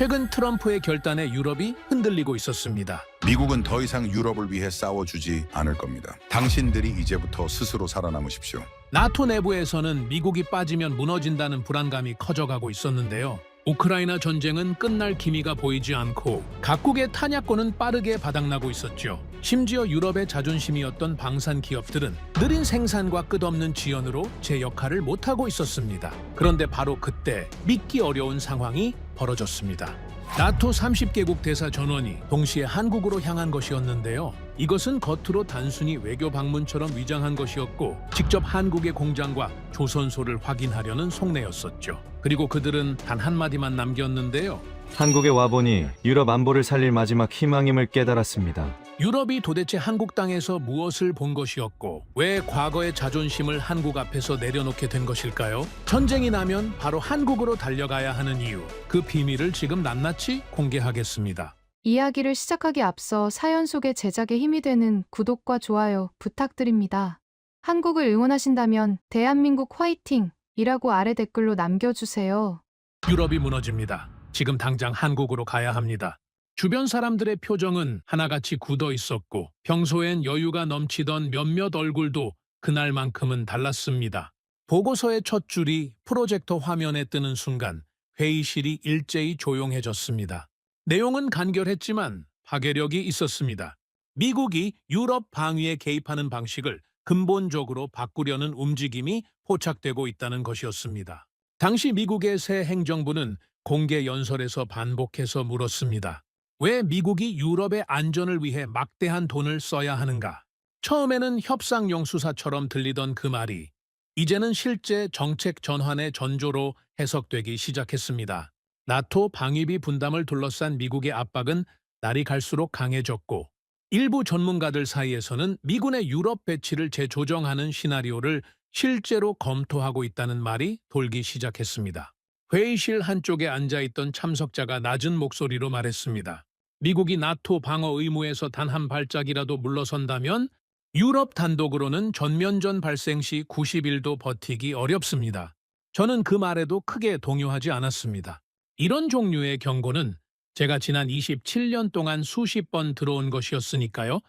최근 트럼프의 결단에 유럽이 흔들리고 있었습니다. 미국은 더 이상 유럽을 위해 싸워주지 않을 겁니다. 당신들이 이제부터 스스로 살아남으십시오. 나토 내부에서는 미국이 빠지면 무너진다는 불안감이 커져가고 있었는데요. 우크라이나 전쟁은 끝날 기미가 보이지 않고 각국의 탄약고는 빠르게 바닥나고 있었죠. 심지어 유럽의 자존심이었던 방산 기업들은 느린 생산과 끝없는 지연으로 제 역할을 못하고 있었습니다. 그런데 바로 그때 믿기 어려운 상황이 벌어졌습니다. 나토 30개국 대사 전원이 동시에 한국으로 향한 것이었는데요. 이것은 겉으로 단순히 외교 방문처럼 위장한 것이었고 직접 한국의 공장과 조선소를 확인하려는 속내였었죠. 그리고 그들은 단 한마디만 남겼는데요. 한국에 와보니 유럽 안보를 살릴 마지막 희망임을 깨달았습니다. 유럽이 도대체 한국 땅에서 무엇을 본 것이었고 왜 과거의 자존심을 한국 앞에서 내려놓게 된 것일까요? 전쟁이 나면 바로 한국으로 달려가야 하는 이유, 그 비밀을 지금 낱낱이 공개하겠습니다. 이야기를 시작하기 앞서 사연 속의 제작에 힘이 되는 구독과 좋아요 부탁드립니다. 한국을 응원하신다면 대한민국 화이팅! 이라고 아래 댓글로 남겨주세요. 유럽이 무너집니다. 지금 당장 한국으로 가야 합니다. 주변 사람들의 표정은 하나같이 굳어 있었고 평소엔 여유가 넘치던 몇몇 얼굴도 그날만큼은 달랐습니다. 보고서의 첫 줄이 프로젝터 화면에 뜨는 순간 회의실이 일제히 조용해졌습니다. 내용은 간결했지만 파괴력이 있었습니다. 미국이 유럽 방위에 개입하는 방식을 근본적으로 바꾸려는 움직임이 포착되고 있다는 것이었습니다. 당시 미국의 새 행정부는 공개 연설에서 반복해서 물었습니다. 왜 미국이 유럽의 안전을 위해 막대한 돈을 써야 하는가? 처음에는 협상용 수사처럼 들리던 그 말이 이제는 실제 정책 전환의 전조로 해석되기 시작했습니다. 나토 방위비 분담을 둘러싼 미국의 압박은 날이 갈수록 강해졌고 일부 전문가들 사이에서는 미군의 유럽 배치를 재조정하는 시나리오를 실제로 검토하고 있다는 말이 돌기 시작했습니다. 회의실 한쪽에 앉아있던 참석자가 낮은 목소리로 말했습니다. 미국이 나토 방어 의무에서 단 한 발짝이라도 물러선다면 유럽 단독으로는 전면전 발생 시 90일도 버티기 어렵습니다. 저는 그 말에도 크게 동요하지 않았습니다. 이런 종류의 경고는 제가 지난 27년 동안 수십 번 들어온 것이었으니까요.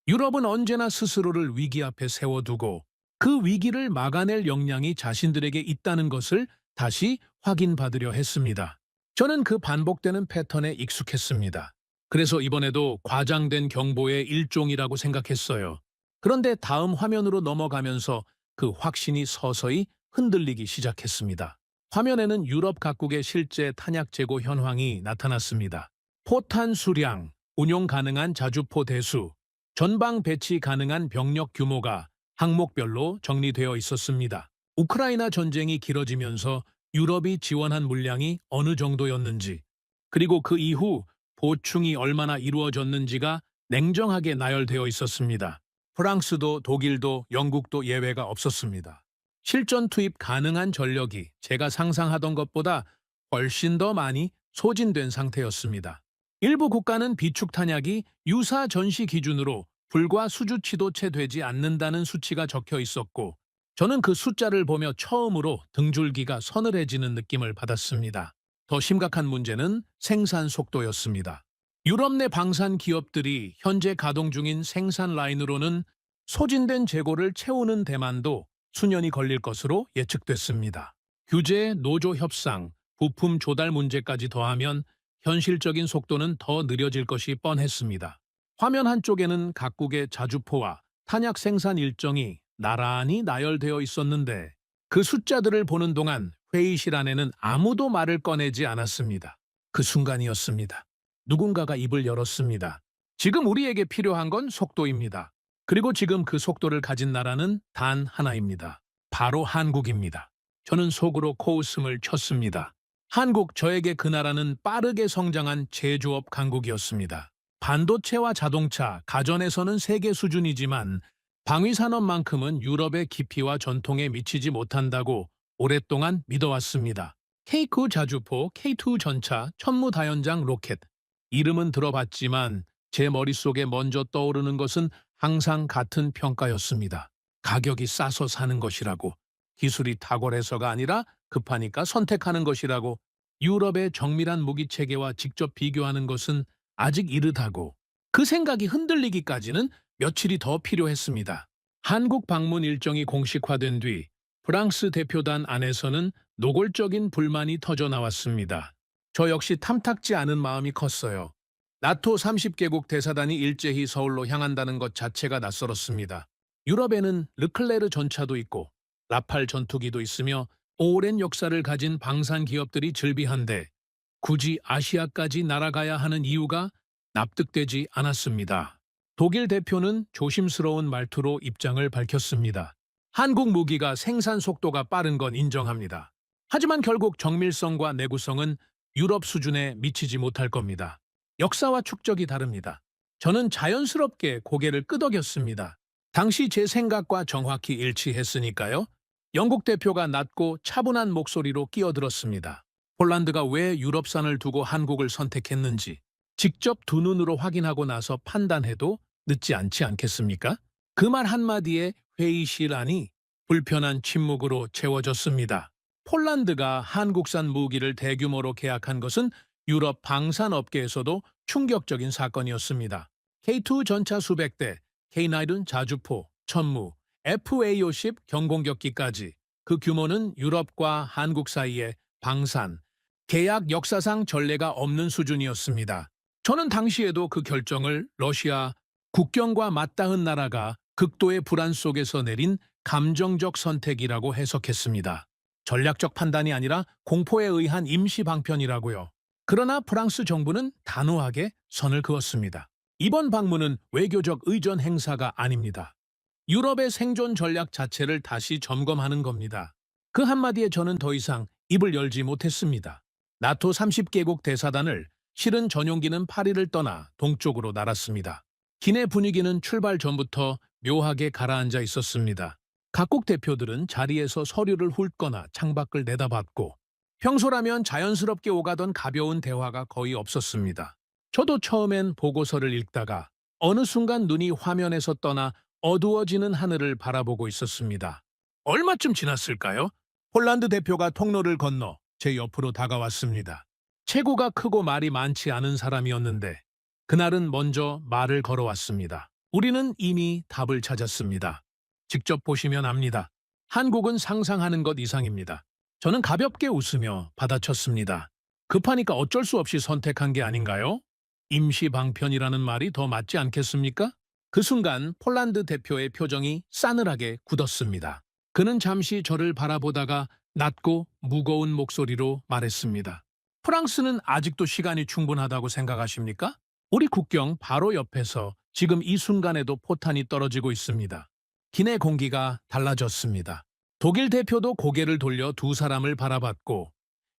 유럽은 언제나 스스로를 위기 앞에 세워두고 그 위기를 막아낼 역량이 자신들에게 있다는 것을 다시 확인받으려 했습니다. 저는 그 반복되는 패턴에 익숙했습니다. 그래서 이번에도 과장된 경보의 일종이라고 생각했어요. 그런데 다음 화면으로 넘어가면서 그 확신이 서서히 흔들리기 시작했습니다. 화면에는 유럽 각국의 실제 탄약 재고 현황이 나타났습니다. 포탄 수량, 운용 가능한 자주포 대수, 전방 배치 가능한 병력 규모가 항목별로 정리되어 있었습니다. 우크라이나 전쟁이 길어지면서 유럽이 지원한 물량이 어느 정도였는지, 그리고 그 이후 보충이 얼마나 이루어졌는지가 냉정하게 나열되어 있었습니다. 프랑스도 독일도 영국도 예외가 없었습니다. 실전 투입 가능한 전력이 제가 상상하던 것보다 훨씬 더 많이 소진된 상태였습니다. 일부 국가는 비축 탄약이 유사 전시 기준으로 불과 수주치도 채 되지 않는다는 수치가 적혀 있었고 저는 그 숫자를 보며 처음으로 등줄기가 서늘해지는 느낌을 받았습니다. 더 심각한 문제는 생산 속도였습니다. 유럽 내 방산 기업들이 현재 가동 중인 생산 라인으로는 소진된 재고를 채우는 데만도 수년이 걸릴 것으로 예측됐습니다. 규제, 노조 협상, 부품 조달 문제까지 더하면 현실적인 속도는 더 느려질 것이 뻔했습니다. 화면 한쪽에는 각국의 자주포와 탄약 생산 일정이 나란히 나열되어 있었는데 그 숫자들을 보는 동안 회의실 안에는 아무도 말을 꺼내지 않았습니다. 그 순간이었습니다. 누군가가 입을 열었습니다. 지금 우리에게 필요한 건 속도입니다. 그리고 지금 그 속도를 가진 나라는 단 하나입니다. 바로 한국입니다. 저는 속으로 코웃음을 쳤습니다. 한국, 저에게 그 나라는 빠르게 성장한 제조업 강국이었습니다. 반도체와 자동차, 가전에서는 세계 수준이지만 방위산업만큼은 유럽의 깊이와 전통에 미치지 못한다고 오랫동안 믿어왔습니다. K9 자주포, K2 전차, 천무다연장 로켓. 이름은 들어봤지만 제 머릿속에 먼저 떠오르는 것은 항상 같은 평가였습니다. 가격이 싸서 사는 것이라고, 기술이 탁월해서가 아니라 급하니까 선택하는 것이라고. 유럽의 정밀한 무기 체계와 직접 비교하는 것은 아직 이르다고 그 생각이 흔들리기까지는 며칠이 더 필요했습니다. 한국 방문 일정이 공식화된 뒤 프랑스 대표단 안에서는 노골적인 불만이 터져 나왔습니다. 저 역시 탐탁지 않은 마음이 컸어요. 나토 30개국 대사단이 일제히 서울로 향한다는 것 자체가 낯설었습니다. 유럽에는 르클레르 전차도 있고 라팔 전투기도 있으며 오랜 역사를 가진 방산 기업들이 즐비한데 굳이 아시아까지 날아가야 하는 이유가 납득되지 않았습니다. 독일 대표는 조심스러운 말투로 입장을 밝혔습니다. 한국 무기가 생산 속도가 빠른 건 인정합니다. 하지만 결국 정밀성과 내구성은 유럽 수준에 미치지 못할 겁니다. 역사와 축적이 다릅니다. 저는 자연스럽게 고개를 끄덕였습니다. 당시 제 생각과 정확히 일치했으니까요. 영국 대표가 낮고 차분한 목소리로 끼어들었습니다. 폴란드가 왜 유럽산을 두고 한국을 선택했는지 직접 두 눈으로 확인하고 나서 판단해도 늦지 않지 않겠습니까? 그 말 한마디에 회의실 안이 불편한 침묵으로 채워졌습니다. 폴란드가 한국산 무기를 대규모로 계약한 것은 유럽 방산업계에서도 충격적인 사건이었습니다. K2 전차 수백 대, K9 자주포, 천무, FA-50 경공격기까지 그 규모는 유럽과 한국 사이의 방산, 계약 역사상 전례가 없는 수준이었습니다. 저는 당시에도 그 결정을 러시아 국경과 맞닿은 나라가 극도의 불안 속에서 내린 감정적 선택이라고 해석했습니다. 전략적 판단이 아니라 공포에 의한 임시 방편이라고요. 그러나 프랑스 정부는 단호하게 선을 그었습니다. 이번 방문은 외교적 의전 행사가 아닙니다. 유럽의 생존 전략 자체를 다시 점검하는 겁니다. 그 한마디에 저는 더 이상 입을 열지 못했습니다. 나토 30개국 대사단을 실은 전용기는 파리를 떠나 동쪽으로 날았습니다. 기내 분위기는 출발 전부터 묘하게 가라앉아 있었습니다. 각국 대표들은 자리에서 서류를 훑거나 창밖을 내다봤고 평소라면 자연스럽게 오가던 가벼운 대화가 거의 없었습니다. 저도 처음엔 보고서를 읽다가 어느 순간 눈이 화면에서 떠나 어두워지는 하늘을 바라보고 있었습니다. 얼마쯤 지났을까요? 폴란드 대표가 통로를 건너 제 옆으로 다가왔습니다. 체구가 크고 말이 많지 않은 사람이었는데 그날은 먼저 말을 걸어왔습니다. 우리는 이미 답을 찾았습니다. 직접 보시면 압니다. 한국은 상상하는 것 이상입니다. 저는 가볍게 웃으며 받아쳤습니다. 급하니까 어쩔 수 없이 선택한 게 아닌가요? 임시 방편이라는 말이 더 맞지 않겠습니까? 그 순간 폴란드 대표의 표정이 싸늘하게 굳었습니다. 그는 잠시 저를 바라보다가 낮고 무거운 목소리로 말했습니다. 프랑스는 아직도 시간이 충분하다고 생각하십니까? 우리 국경 바로 옆에서 지금 이 순간에도 포탄이 떨어지고 있습니다. 기내 공기가 달라졌습니다. 독일 대표도 고개를 돌려 두 사람을 바라봤고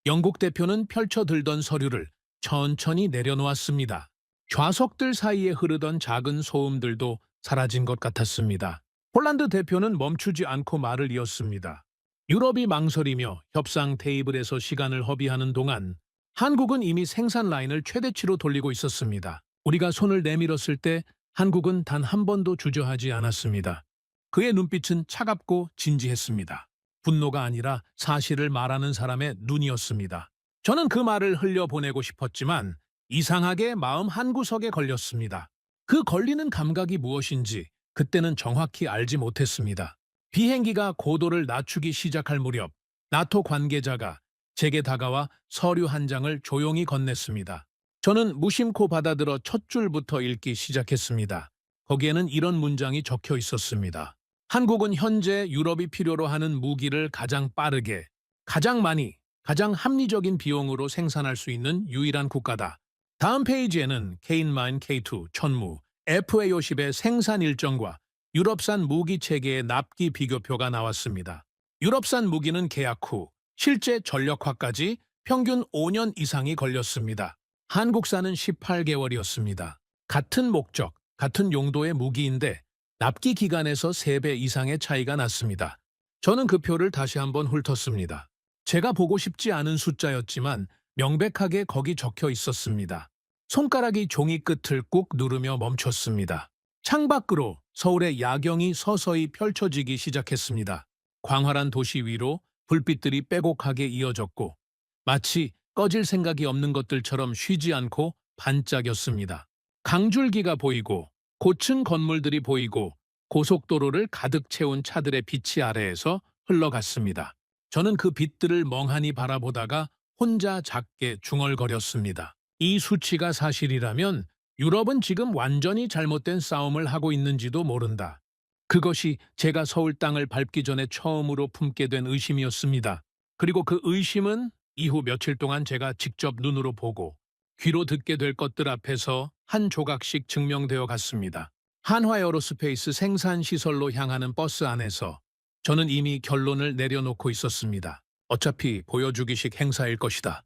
영국 대표는 펼쳐들던 서류를 천천히 내려놓았습니다. 좌석들 사이에 흐르던 작은 소음들도 사라진 것 같았습니다. 폴란드 대표는 멈추지 않고 말을 이었습니다. 유럽이 망설이며 협상 테이블에서 시간을 허비하는 동안 한국은 이미 생산 라인을 최대치로 돌리고 있었습니다. 우리가 손을 내밀었을 때 한국은 단 한 번도 주저하지 않았습니다. 그의 눈빛은 차갑고 진지했습니다. 분노가 아니라 사실을 말하는 사람의 눈이었습니다. 저는 그 말을 흘려보내고 싶었지만 이상하게 마음 한구석에 걸렸습니다. 그 걸리는 감각이 무엇인지 그때는 정확히 알지 못했습니다. 비행기가 고도를 낮추기 시작할 무렵 나토 관계자가 제게 다가와 서류 한 장을 조용히 건넸습니다. 저는 무심코 받아들어 첫 줄부터 읽기 시작했습니다. 거기에는 이런 문장이 적혀 있었습니다. 한국은 현재 유럽이 필요로 하는 무기를 가장 빠르게, 가장 많이, 가장 합리적인 비용으로 생산할 수 있는 유일한 국가다. 다음 페이지에는 K9, K2, 천무, FA-50의 생산 일정과 유럽산 무기 체계의 납기 비교표가 나왔습니다. 유럽산 무기는 계약 후 실제 전력화까지 평균 5년 이상이 걸렸습니다. 한국산은 18개월이었습니다. 같은 목적, 같은 용도의 무기인데 납기 기간에서 3배 이상의 차이가 났습니다. 저는 그 표를 다시 한번 훑었습니다. 제가 보고 싶지 않은 숫자였지만 명백하게 거기 적혀 있었습니다. 손가락이 종이 끝을 꾹 누르며 멈췄습니다. 창밖으로 서울의 야경이 서서히 펼쳐지기 시작했습니다. 광활한 도시 위로 불빛들이 빼곡하게 이어졌고 마치 꺼질 생각이 없는 것들처럼 쉬지 않고 반짝였습니다. 강줄기가 보이고 고층 건물들이 보이고 고속도로를 가득 채운 차들의 빛이 아래에서 흘러갔습니다. 저는 그 빛들을 멍하니 바라보다가 혼자 작게 중얼거렸습니다. 이 수치가 사실이라면 유럽은 지금 완전히 잘못된 싸움을 하고 있는지도 모른다. 그것이 제가 서울 땅을 밟기 전에 처음으로 품게 된 의심이었습니다. 그리고 그 의심은 이후 며칠 동안 제가 직접 눈으로 보고 귀로 듣게 될 것들 앞에서 한 조각씩 증명되어 갔습니다. 한화에어로스페이스 생산시설로 향하는 버스 안에서 저는 이미 결론을 내려놓고 있었습니다. 어차피 보여주기식 행사일 것이다.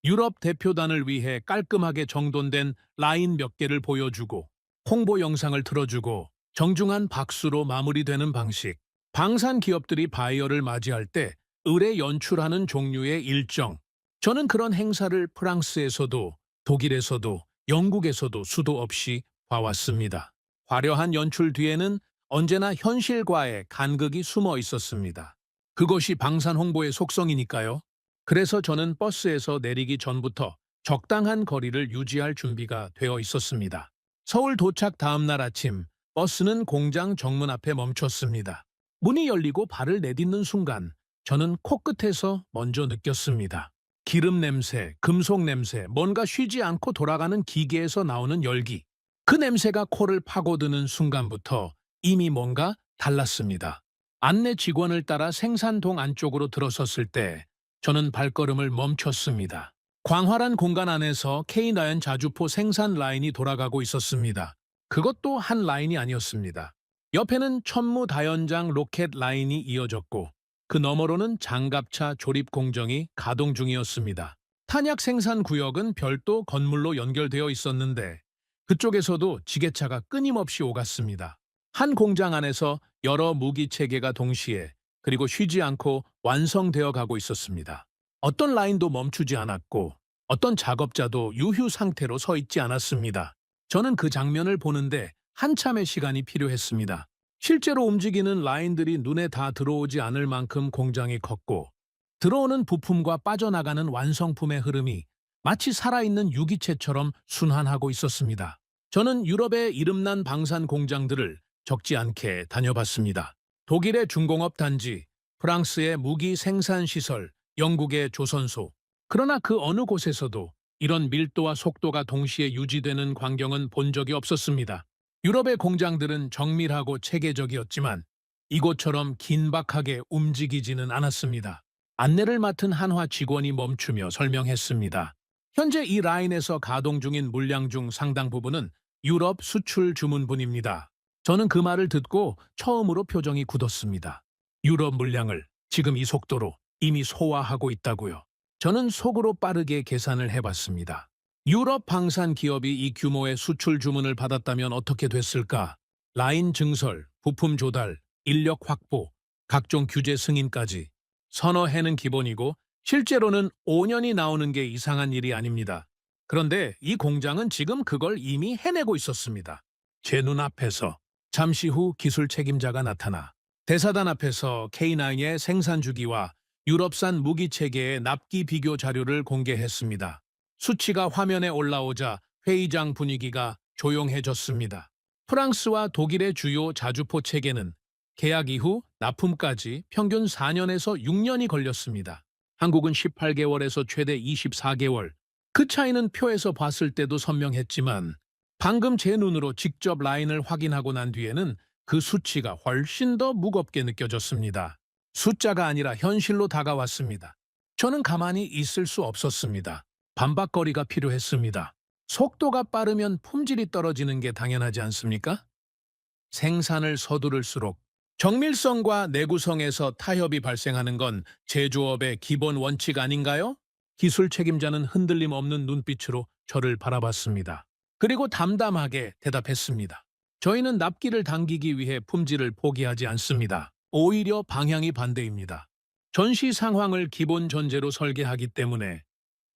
유럽 대표단을 위해 깔끔하게 정돈된 라인 몇 개를 보여주고 홍보 영상을 틀어주고 정중한 박수로 마무리되는 방식. 방산 기업들이 바이어를 맞이할 때 의뢰 연출하는 종류의 일정. 저는 그런 행사를 프랑스에서도 독일에서도 영국에서도 수도 없이 봐왔습니다. 화려한 연출 뒤에는 언제나 현실과의 간극이 숨어 있었습니다. 그것이 방산 홍보의 속성이니까요. 그래서 저는 버스에서 내리기 전부터 적당한 거리를 유지할 준비가 되어 있었습니다. 서울 도착 다음 날 아침, 버스는 공장 정문 앞에 멈췄습니다. 문이 열리고 발을 내딛는 순간 저는 코끝에서 먼저 느꼈습니다. 기름 냄새, 금속 냄새, 뭔가 쉬지 않고 돌아가는 기계에서 나오는 열기. 그 냄새가 코를 파고드는 순간부터 이미 뭔가 달랐습니다. 안내 직원을 따라 생산동 안쪽으로 들어섰을 때 저는 발걸음을 멈췄습니다. 광활한 공간 안에서 K9 자주포 생산 라인이 돌아가고 있었습니다. 그것도 한 라인이 아니었습니다. 옆에는 천무다연장 로켓 라인이 이어졌고 그 너머로는 장갑차 조립 공정이 가동 중이었습니다. 탄약 생산 구역은 별도 건물로 연결되어 있었는데 그쪽에서도 지게차가 끊임없이 오갔습니다. 한 공장 안에서 여러 무기 체계가 동시에 그리고 쉬지 않고 완성되어 가고 있었습니다. 어떤 라인도 멈추지 않았고 어떤 작업자도 유휴 상태로 서 있지 않았습니다. 저는 그 장면을 보는데 한참의 시간이 필요했습니다. 실제로 움직이는 라인들이 눈에 다 들어오지 않을 만큼 공장이 컸고 들어오는 부품과 빠져나가는 완성품의 흐름이 마치 살아있는 유기체처럼 순환하고 있었습니다. 저는 유럽의 이름난 방산 공장들을 적지 않게 다녀봤습니다. 독일의 중공업 단지, 프랑스의 무기 생산 시설, 영국의 조선소. 그러나 그 어느 곳에서도 이런 밀도와 속도가 동시에 유지되는 광경은 본 적이 없었습니다. 유럽의 공장들은 정밀하고 체계적이었지만 이곳처럼 긴박하게 움직이지는 않았습니다. 안내를 맡은 한화 직원이 멈추며 설명했습니다. 현재 이 라인에서 가동 중인 물량 중 상당 부분은 유럽 수출 주문분입니다. 저는 그 말을 듣고 처음으로 표정이 굳었습니다. 유럽 물량을 지금 이 속도로 이미 소화하고 있다고요. 저는 속으로 빠르게 계산을 해봤습니다. 유럽 방산 기업이 이 규모의 수출 주문을 받았다면 어떻게 됐을까? 라인 증설, 부품 조달, 인력 확보, 각종 규제 승인까지. 서너 해는 기본이고 실제로는 5년이 나오는 게 이상한 일이 아닙니다. 그런데 이 공장은 지금 그걸 이미 해내고 있었습니다. 제 눈앞에서 잠시 후 기술 책임자가 나타나 대사단 앞에서 K9의 생산 주기와 유럽산 무기 체계의 납기 비교 자료를 공개했습니다. 수치가 화면에 올라오자 회의장 분위기가 조용해졌습니다. 프랑스와 독일의 주요 자주포 체계는 계약 이후 납품까지 평균 4년에서 6년이 걸렸습니다. 한국은 18개월에서 최대 24개월. 그 차이는 표에서 봤을 때도 선명했지만 방금 제 눈으로 직접 라인을 확인하고 난 뒤에는 그 수치가 훨씬 더 무겁게 느껴졌습니다. 숫자가 아니라 현실로 다가왔습니다. 저는 가만히 있을 수 없었습니다. 반박거리가 필요했습니다. 속도가 빠르면 품질이 떨어지는 게 당연하지 않습니까? 생산을 서두를수록 정밀성과 내구성에서 타협이 발생하는 건 제조업의 기본 원칙 아닌가요? 기술 책임자는 흔들림 없는 눈빛으로 저를 바라봤습니다. 그리고 담담하게 대답했습니다. 저희는 납기를 당기기 위해 품질을 포기하지 않습니다. 오히려 방향이 반대입니다. 전시 상황을 기본 전제로 설계하기 때문에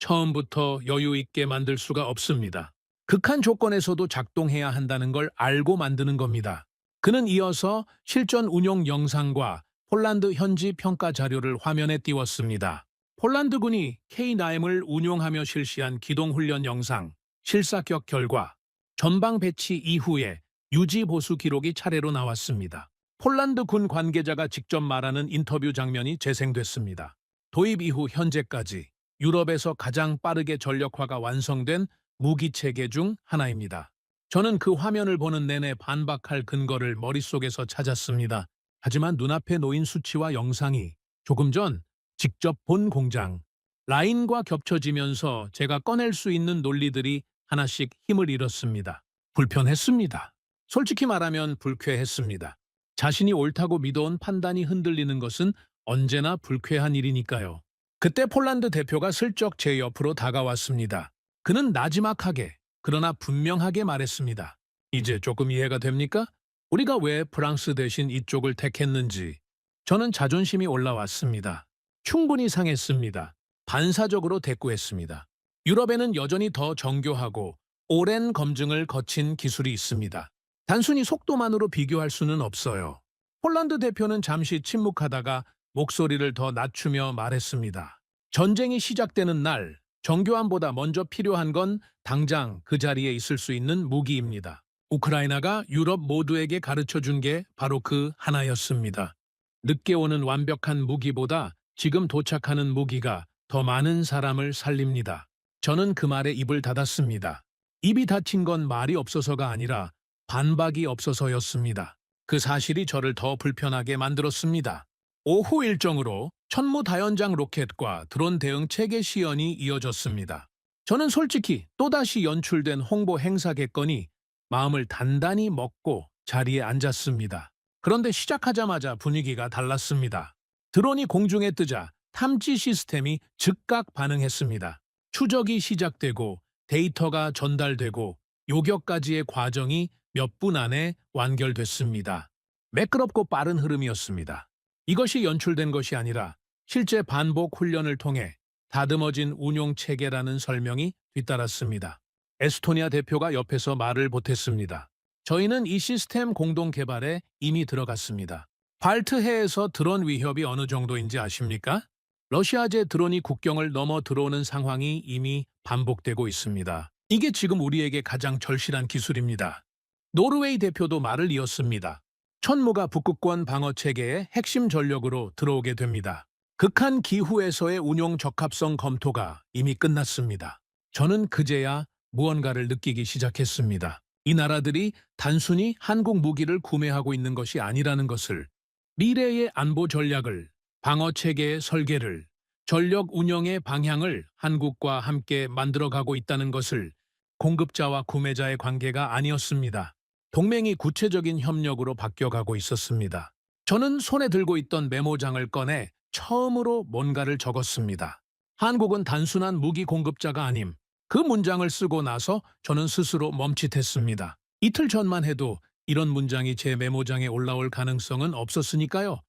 처음부터 여유 있게 만들 수가 없습니다. 극한 조건에서도 작동해야 한다는 걸 알고 만드는 겁니다. 그는 이어서 실전 운용 영상과 폴란드 현지 평가 자료를 화면에 띄웠습니다. 폴란드군이 K9을 운용하며 실시한 기동훈련 영상, 실사격 결과, 전방 배치 이후에 유지 보수 기록이 차례로 나왔습니다. 폴란드 군 관계자가 직접 말하는 인터뷰 장면이 재생됐습니다. 도입 이후 현재까지 유럽에서 가장 빠르게 전력화가 완성된 무기 체계 중 하나입니다. 저는 그 화면을 보는 내내 반박할 근거를 머릿속에서 찾았습니다. 하지만 눈앞에 놓인 수치와 영상이 조금 전 직접 본 공장, 라인과 겹쳐지면서 제가 꺼낼 수 있는 논리들이 하나씩 힘을 잃었습니다. 불편했습니다. 솔직히 말하면 불쾌했습니다. 자신이 옳다고 믿어온 판단이 흔들리는 것은 언제나 불쾌한 일이니까요. 그때 폴란드 대표가 슬쩍 제 옆으로 다가왔습니다. 그는 나지막하게 그러나 분명하게 말했습니다. 이제 조금 이해가 됩니까? 우리가 왜 프랑스 대신 이쪽을 택했는지. 저는 자존심이 올라왔습니다. 충분히 상했습니다. 반사적으로 대꾸했습니다. 유럽에는 여전히 더 정교하고 오랜 검증을 거친 기술이 있습니다. 단순히 속도만으로 비교할 수는 없어요. 폴란드 대표는 잠시 침묵하다가 목소리를 더 낮추며 말했습니다. 전쟁이 시작되는 날, 정교함보다 먼저 필요한 건 당장 그 자리에 있을 수 있는 무기입니다. 우크라이나가 유럽 모두에게 가르쳐준 게 바로 그 하나였습니다. 늦게 오는 완벽한 무기보다 지금 도착하는 무기가 더 많은 사람을 살립니다. 저는 그 말에 입을 닫았습니다. 입이 닫힌 건 말이 없어서가 아니라 반박이 없어서였습니다. 그 사실이 저를 더 불편하게 만들었습니다. 오후 일정으로 천무다연장 로켓과 드론 대응 체계 시연이 이어졌습니다. 저는 솔직히 또다시 연출된 홍보 행사겠거니 마음을 단단히 먹고 자리에 앉았습니다. 그런데 시작하자마자 분위기가 달랐습니다. 드론이 공중에 뜨자 탐지 시스템이 즉각 반응했습니다. 추적이 시작되고 데이터가 전달되고 요격까지의 과정이 몇 분 안에 완결됐습니다. 매끄럽고 빠른 흐름이었습니다. 이것이 연출된 것이 아니라 실제 반복 훈련을 통해 다듬어진 운용 체계라는 설명이 뒤따랐습니다. 에스토니아 대표가 옆에서 말을 보탰습니다. 저희는 이 시스템 공동 개발에 이미 들어갔습니다. 발트해에서 드론 위협이 어느 정도인지 아십니까? 러시아제 드론이 국경을 넘어 들어오는 상황이 이미 반복되고 있습니다. 이게 지금 우리에게 가장 절실한 기술입니다. 노르웨이 대표도 말을 이었습니다. 천무가 북극권 방어 체계의 핵심 전력으로 들어오게 됩니다. 극한 기후에서의 운용 적합성 검토가 이미 끝났습니다. 저는 그제야 무언가를 느끼기 시작했습니다. 이 나라들이 단순히 한국 무기를 구매하고 있는 것이 아니라는 것을, 미래의 안보 전략을, 방어 체계의 설계를, 전력 운영의 방향을 한국과 함께 만들어가고 있다는 것을, 공급자와 구매자의 관계가 아니었습니다. 동맹이 구체적인 협력으로 바뀌어가고 있었습니다. 저는 손에 들고 있던 메모장을 꺼내 처음으로 뭔가를 적었습니다. 한국은 단순한 무기 공급자가 아님. 그 문장을 쓰고 나서 저는 스스로 멈칫했습니다. 이틀 전만 해도 이런 문장이 제 메모장에 올라올 가능성은 없었으니까요.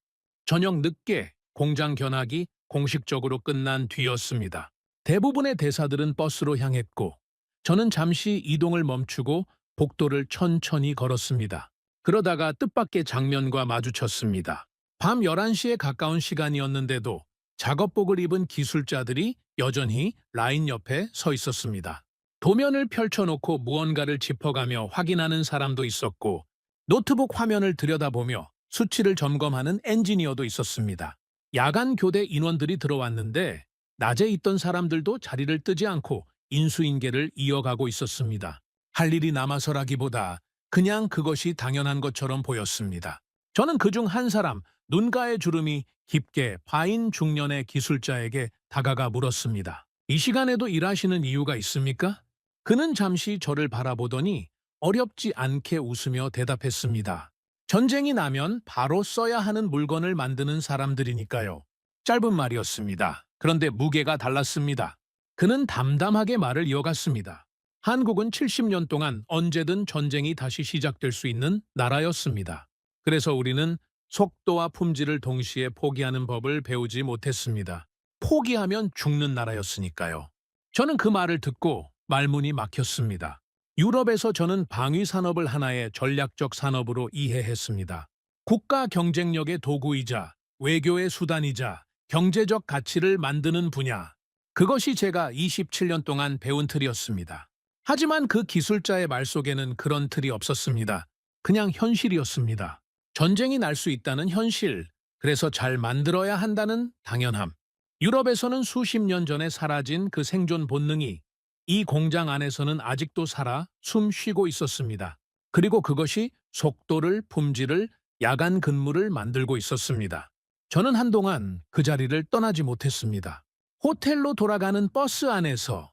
저녁 늦게 공장 견학이 공식적으로 끝난 뒤였습니다. 대부분의 대사들은 버스로 향했고 저는 잠시 이동을 멈추고 복도를 천천히 걸었습니다. 그러다가 뜻밖의 장면과 마주쳤습니다. 밤 11시에 가까운 시간이었는데도 작업복을 입은 기술자들이 여전히 라인 옆에 서 있었습니다. 도면을 펼쳐놓고 무언가를 짚어가며 확인하는 사람도 있었고 노트북 화면을 들여다보며 수치를 점검하는 엔지니어도 있었습니다. 야간 교대 인원들이 들어왔는데 낮에 있던 사람들도 자리를 뜨지 않고 인수인계를 이어가고 있었습니다. 할 일이 남아서라기보다 그냥 그것이 당연한 것처럼 보였습니다. 저는 그중 한 사람, 눈가의 주름이 깊게 파인 중년의 기술자에게 다가가 물었습니다. 이 시간에도 일하시는 이유가 있습니까? 그는 잠시 저를 바라보더니 어렵지 않게 웃으며 대답했습니다. 전쟁이 나면 바로 써야 하는 물건을 만드는 사람들이니까요. 짧은 말이었습니다. 그런데 무게가 달랐습니다. 그는 담담하게 말을 이어갔습니다. 한국은 70년 동안 언제든 전쟁이 다시 시작될 수 있는 나라였습니다. 그래서 우리는 속도와 품질을 동시에 포기하는 법을 배우지 못했습니다. 포기하면 죽는 나라였으니까요. 저는 그 말을 듣고 말문이 막혔습니다. 유럽에서 저는 방위 산업을 하나의 전략적 산업으로 이해했습니다. 국가 경쟁력의 도구이자 외교의 수단이자 경제적 가치를 만드는 분야. 그것이 제가 27년 동안 배운 틀이었습니다. 하지만 그 기술자의 말 속에는 그런 틀이 없었습니다. 그냥 현실이었습니다. 전쟁이 날 수 있다는 현실, 그래서 잘 만들어야 한다는 당연함. 유럽에서는 수십 년 전에 사라진 그 생존 본능이 이 공장 안에서는 아직도 살아 숨 쉬고 있었습니다. 그리고 그것이 속도를, 품질을, 야간 근무를 만들고 있었습니다. 저는 한동안 그 자리를 떠나지 못했습니다. 호텔로 돌아가는 버스 안에서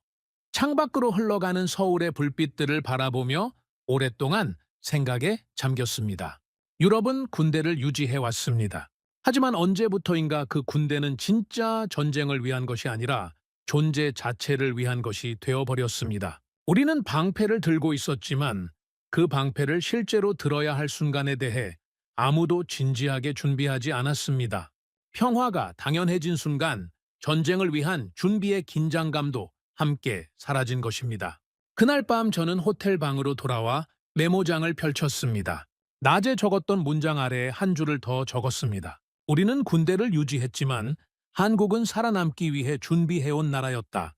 창밖으로 흘러가는 서울의 불빛들을 바라보며 오랫동안 생각에 잠겼습니다. 유럽은 군대를 유지해 왔습니다. 하지만 언제부터인가 그 군대는 진짜 전쟁을 위한 것이 아니라 존재 자체를 위한 것이 되어버렸습니다. 우리는 방패를 들고 있었지만 그 방패를 실제로 들어야 할 순간에 대해 아무도 진지하게 준비하지 않았습니다. 평화가 당연해진 순간 전쟁을 위한 준비의 긴장감도 함께 사라진 것입니다. 그날 밤 저는 호텔 방으로 돌아와 메모장을 펼쳤습니다. 낮에 적었던 문장 아래에 한 줄을 더 적었습니다. 우리는 군대를 유지했지만 한국은 살아남기 위해 준비해온 나라였다.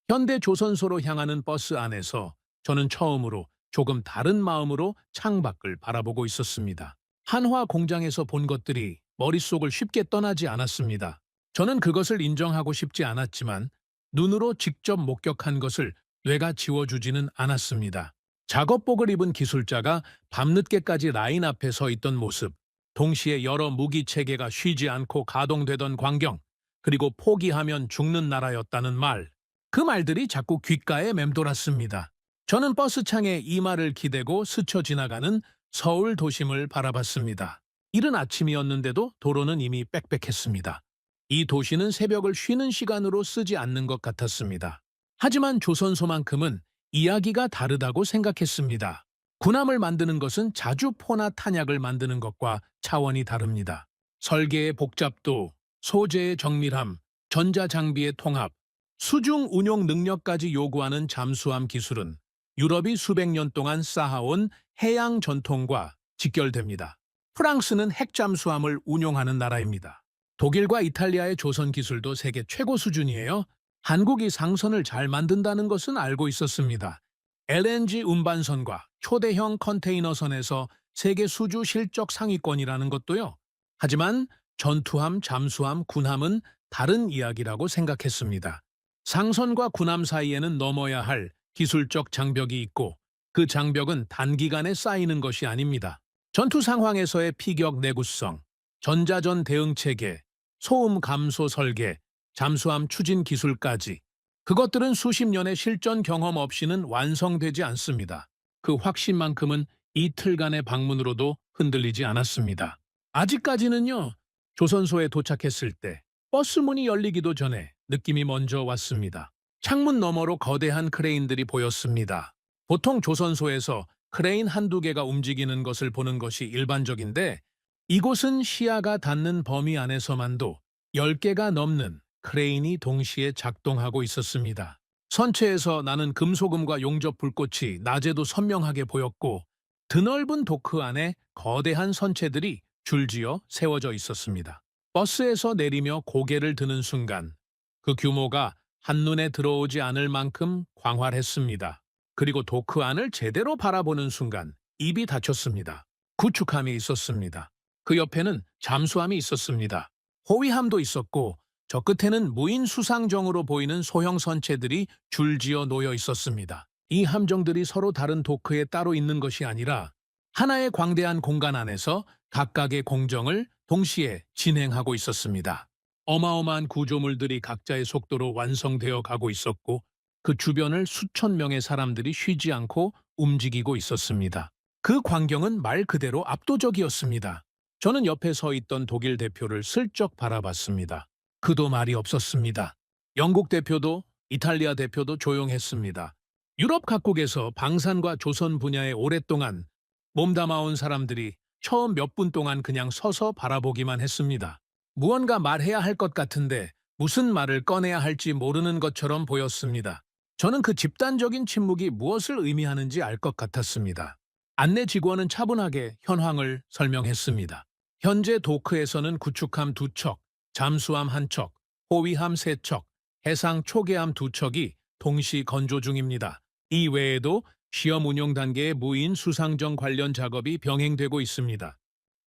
현대 조선소로 향하는 버스 안에서 저는 처음으로 조금 다른 마음으로 창밖을 바라보고 있었습니다. 한화 공장에서 본 것들이 머릿속을 쉽게 떠나지 않았습니다. 저는 그것을 인정하고 싶지 않았지만 눈으로 직접 목격한 것을 뇌가 지워주지는 않았습니다. 작업복을 입은 기술자가 밤늦게까지 라인 앞에 서 있던 모습, 동시에 여러 무기 체계가 쉬지 않고 가동되던 광경, 그리고 포기하면 죽는 나라였다는 말, 그 말들이 자꾸 귓가에 맴돌았습니다. 저는 버스 창에 이마를 기대고 스쳐 지나가는 서울 도심을 바라봤습니다. 이른 아침이었는데도 도로는 이미 빽빽했습니다. 이 도시는 새벽을 쉬는 시간으로 쓰지 않는 것 같았습니다. 하지만 조선소만큼은 이야기가 다르다고 생각했습니다. 군함을 만드는 것은 자주포나 탄약을 만드는 것과 차원이 다릅니다. 설계의 복잡도, 소재의 정밀함, 전자장비의 통합, 수중 운용 능력까지 요구하는 잠수함 기술은 유럽이 수백 년 동안 쌓아온 해양 전통과 직결됩니다. 프랑스는 핵잠수함을 운용하는 나라입니다. 독일과 이탈리아의 조선 기술도 세계 최고 수준이에요. 한국이 상선을 잘 만든다는 것은 알고 있었습니다. LNG 운반선과 초대형 컨테이너선에서 세계 수주 실적 상위권이라는 것도요. 하지만 전투함, 잠수함, 군함은 다른 이야기라고 생각했습니다. 상선과 군함 사이에는 넘어야 할 기술적 장벽이 있고 그 장벽은 단기간에 쌓이는 것이 아닙니다. 전투 상황에서의 피격 내구성, 전자전 대응 체계, 소음 감소 설계, 잠수함 추진 기술까지 그것들은 수십 년의 실전 경험 없이는 완성되지 않습니다. 그 확신만큼은 이틀간의 방문으로도 흔들리지 않았습니다. 아직까지는요. 조선소에 도착했을 때 버스 문이 열리기도 전에 느낌이 먼저 왔습니다. 창문 너머로 거대한 크레인들이 보였습니다. 보통 조선소에서 크레인 한두 개가 움직이는 것을 보는 것이 일반적인데 이곳은 시야가 닿는 범위 안에서만도 10개가 넘는 크레인이 동시에 작동하고 있었습니다. 선체에서 나는 금소금과 용접 불꽃이 낮에도 선명하게 보였고 드넓은 도크 안에 거대한 선체들이 줄지어 세워져 있었습니다. 버스에서 내리며 고개를 드는 순간 그 규모가 한눈에 들어오지 않을 만큼 광활했습니다. 그리고 도크 안을 제대로 바라보는 순간 입이 닫혔습니다. 구축함이 있었습니다. 그 옆에는 잠수함이 있었습니다. 호위함도 있었고 저 끝에는 무인 수상정으로 보이는 소형 선체들이 줄지어 놓여 있었습니다. 이 함정들이 서로 다른 도크에 따로 있는 것이 아니라 하나의 광대한 공간 안에서 각각의 공정을 동시에 진행하고 있었습니다. 어마어마한 구조물들이 각자의 속도로 완성되어 가고 있었고 그 주변을 수천 명의 사람들이 쉬지 않고 움직이고 있었습니다. 그 광경은 말 그대로 압도적이었습니다. 저는 옆에 서 있던 독일 대표를 슬쩍 바라봤습니다. 그도 말이 없었습니다. 영국 대표도 이탈리아 대표도 조용했습니다. 유럽 각국에서 방산과 조선 분야에 오랫동안 몸담아온 사람들이 처음 몇 분 동안 그냥 서서 바라보기만 했습니다. 무언가 말해야 할 것 같은데 무슨 말을 꺼내야 할지 모르는 것처럼 보였습니다. 저는 그 집단적인 침묵이 무엇을 의미하는지 알 것 같았습니다. 안내 직원은 차분하게 현황을 설명했습니다. 현재 도크에서는 구축함 2척, 잠수함 한 척, 호위함 세 척, 해상 초계함 두 척이 동시 건조 중입니다. 이 외에도 시험 운용 단계의 무인 수상정 관련 작업이 병행되고 있습니다.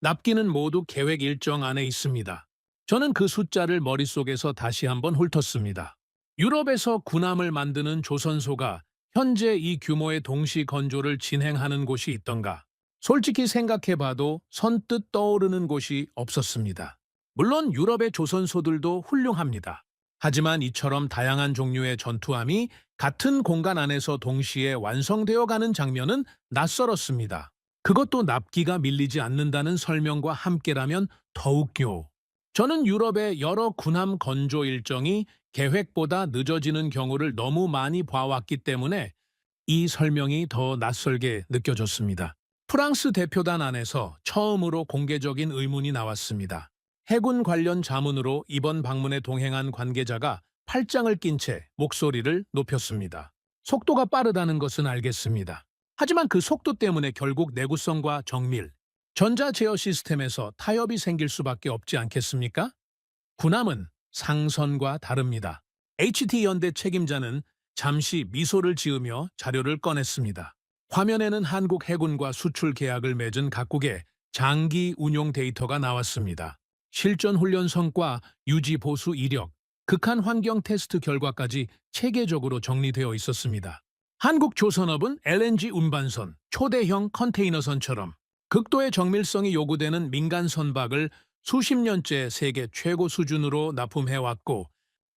납기는 모두 계획 일정 안에 있습니다. 저는 그 숫자를 머릿속에서 다시 한번 훑었습니다. 유럽에서 군함을 만드는 조선소가 현재 이 규모의 동시 건조를 진행하는 곳이 있던가? 솔직히 생각해봐도 선뜻 떠오르는 곳이 없었습니다. 물론 유럽의 조선소들도 훌륭합니다. 하지만 이처럼 다양한 종류의 전투함이 같은 공간 안에서 동시에 완성되어 가는 장면은 낯설었습니다. 그것도 납기가 밀리지 않는다는 설명과 함께라면 더욱요. 저는 유럽의 여러 군함 건조 일정이 계획보다 늦어지는 경우를 너무 많이 봐왔기 때문에 이 설명이 더 낯설게 느껴졌습니다. 프랑스 대표단 안에서 처음으로 공개적인 의문이 나왔습니다. 해군 관련 자문으로 이번 방문에 동행한 관계자가 팔짱을 낀 채 목소리를 높였습니다. 속도가 빠르다는 것은 알겠습니다. 하지만 그 속도 때문에 결국 내구성과 정밀, 전자 제어 시스템에서 타협이 생길 수밖에 없지 않겠습니까? 군함은 상선과 다릅니다. HT연대 책임자는 잠시 미소를 지으며 자료를 꺼냈습니다. 화면에는 한국 해군과 수출 계약을 맺은 각국의 장기 운용 데이터가 나왔습니다. 실전 훈련 성과, 유지 보수 이력, 극한 환경 테스트 결과까지 체계적으로 정리되어 있었습니다. 한국 조선업은 LNG 운반선, 초대형 컨테이너선처럼 극도의 정밀성이 요구되는 민간 선박을 수십 년째 세계 최고 수준으로 납품해왔고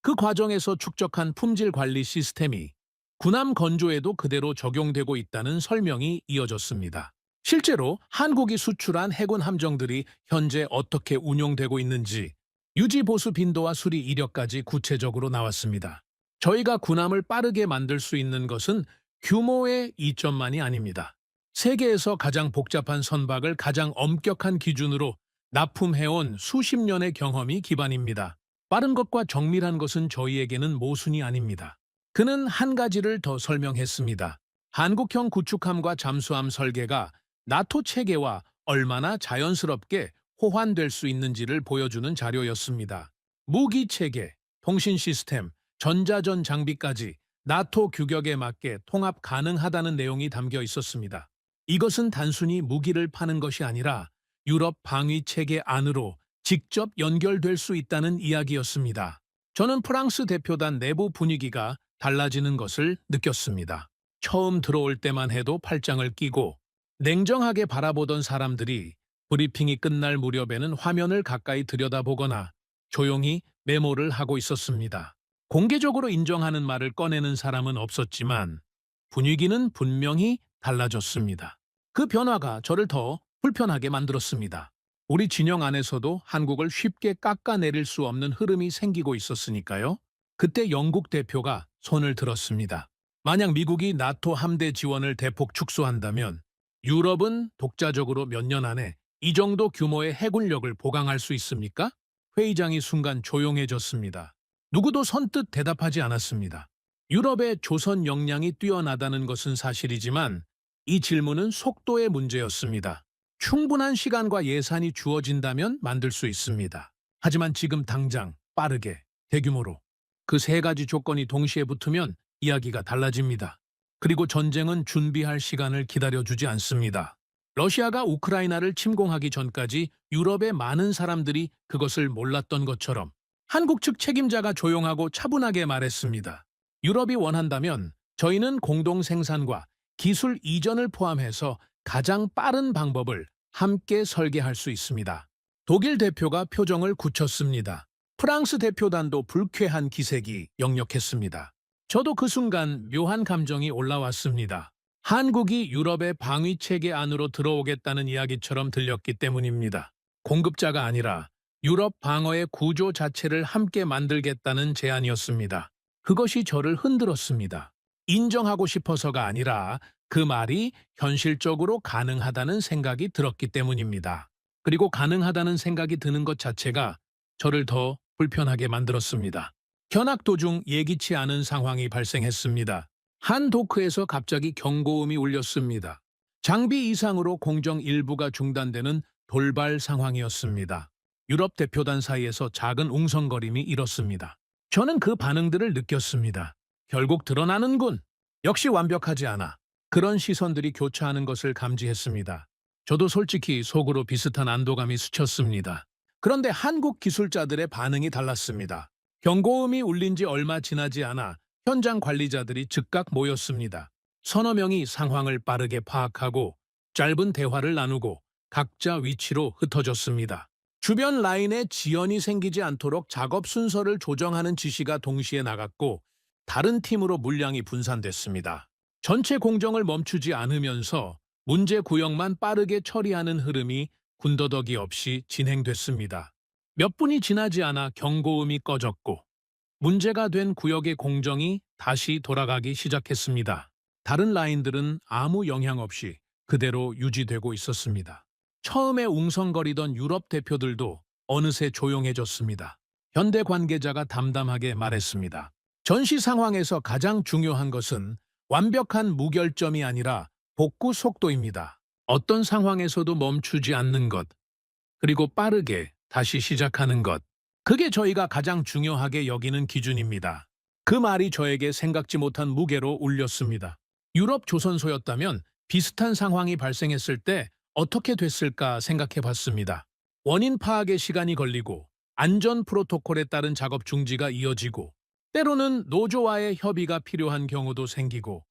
그 과정에서 축적한 품질 관리 시스템이 군함 건조에도 그대로 적용되고 있다는 설명이 이어졌습니다. 실제로 한국이 수출한 해군 함정들이 현재 어떻게 운용되고 있는지 유지 보수 빈도와 수리 이력까지 구체적으로 나왔습니다. 저희가 군함을 빠르게 만들 수 있는 것은 규모의 이점만이 아닙니다. 세계에서 가장 복잡한 선박을 가장 엄격한 기준으로 납품해온 수십 년의 경험이 기반입니다. 빠른 것과 정밀한 것은 저희에게는 모순이 아닙니다. 그는 한 가지를 더 설명했습니다. 한국형 구축함과 잠수함 설계가 나토 체계와 얼마나 자연스럽게 호환될 수 있는지를 보여주는 자료였습니다. 무기 체계, 통신 시스템, 전자전 장비까지 나토 규격에 맞게 통합 가능하다는 내용이 담겨 있었습니다. 이것은 단순히 무기를 파는 것이 아니라 유럽 방위 체계 안으로 직접 연결될 수 있다는 이야기였습니다. 저는 프랑스 대표단 내부 분위기가 달라지는 것을 느꼈습니다. 처음 들어올 때만 해도 팔짱을 끼고 냉정하게 바라보던 사람들이 브리핑이 끝날 무렵에는 화면을 가까이 들여다보거나 조용히 메모를 하고 있었습니다. 공개적으로 인정하는 말을 꺼내는 사람은 없었지만 분위기는 분명히 달라졌습니다. 그 변화가 저를 더 불편하게 만들었습니다. 우리 진영 안에서도 한국을 쉽게 깎아내릴 수 없는 흐름이 생기고 있었으니까요. 그때 영국 대표가 손을 들었습니다. 만약 미국이 나토 함대 지원을 대폭 축소한다면 유럽은 독자적으로 몇 년 안에 이 정도 규모의 해군력을 보강할 수 있습니까? 회의장이 순간 조용해졌습니다. 누구도 선뜻 대답하지 않았습니다. 유럽의 조선 역량이 뛰어나다는 것은 사실이지만 이 질문은 속도의 문제였습니다. 충분한 시간과 예산이 주어진다면 만들 수 있습니다. 하지만 지금 당장 빠르게 대규모로 그 세 가지 조건이 동시에 붙으면 이야기가 달라집니다. 그리고 전쟁은 준비할 시간을 기다려주지 않습니다. 러시아가 우크라이나를 침공하기 전까지 유럽의 많은 사람들이 그것을 몰랐던 것처럼 한국 측 책임자가 조용하고 차분하게 말했습니다. 유럽이 원한다면 저희는 공동 생산과 기술 이전을 포함해서 가장 빠른 방법을 함께 설계할 수 있습니다. 독일 대표가 표정을 굳혔습니다. 프랑스 대표단도 불쾌한 기색이 역력했습니다. 저도 그 순간 묘한 감정이 올라왔습니다. 한국이 유럽의 방위 체계 안으로 들어오겠다는 이야기처럼 들렸기 때문입니다. 공급자가 아니라 유럽 방어의 구조 자체를 함께 만들겠다는 제안이었습니다. 그것이 저를 흔들었습니다. 인정하고 싶어서가 아니라 그 말이 현실적으로 가능하다는 생각이 들었기 때문입니다. 그리고 가능하다는 생각이 드는 것 자체가 저를 더 불편하게 만들었습니다. 견학 도중 예기치 않은 상황이 발생했습니다. 한 도크에서 갑자기 경고음이 울렸습니다. 장비 이상으로 공정 일부가 중단되는 돌발 상황이었습니다. 유럽 대표단 사이에서 작은 웅성거림이 일었습니다. 저는 그 반응들을 느꼈습니다. 결국 드러나는군. 역시 완벽하지 않아. 그런 시선들이 교차하는 것을 감지했습니다. 저도 솔직히 속으로 비슷한 안도감이 스쳤습니다. 그런데 한국 기술자들의 반응이 달랐습니다. 경고음이 울린 지 얼마 지나지 않아 현장 관리자들이 즉각 모였습니다. 서너 명이 상황을 빠르게 파악하고 짧은 대화를 나누고 각자 위치로 흩어졌습니다. 주변 라인에 지연이 생기지 않도록 작업 순서를 조정하는 지시가 동시에 나갔고 다른 팀으로 물량이 분산됐습니다. 전체 공정을 멈추지 않으면서 문제 구역만 빠르게 처리하는 흐름이 군더더기 없이 진행됐습니다. 몇 분이 지나지 않아 경고음이 꺼졌고 문제가 된 구역의 공정이 다시 돌아가기 시작했습니다. 다른 라인들은 아무 영향 없이 그대로 유지되고 있었습니다. 처음에 웅성거리던 유럽 대표들도 어느새 조용해졌습니다. 현대 관계자가 담담하게 말했습니다. 전시 상황에서 가장 중요한 것은 완벽한 무결점이 아니라 복구 속도입니다. 어떤 상황에서도 멈추지 않는 것, 그리고 빠르게 다시 시작하는 것. 그게 저희가 가장 중요하게 여기는 기준입니다. 그 말이 저에게 생각지 못한 무게로 울렸습니다. 유럽 조선소였다면 비슷한 상황이 발생했을 때 어떻게 됐을까 생각해 봤습니다. 원인 파악에 시간이 걸리고 안전 프로토콜에 따른 작업 중지가 이어지고 때로는 노조와의 협의가 필요한 경우도 생기고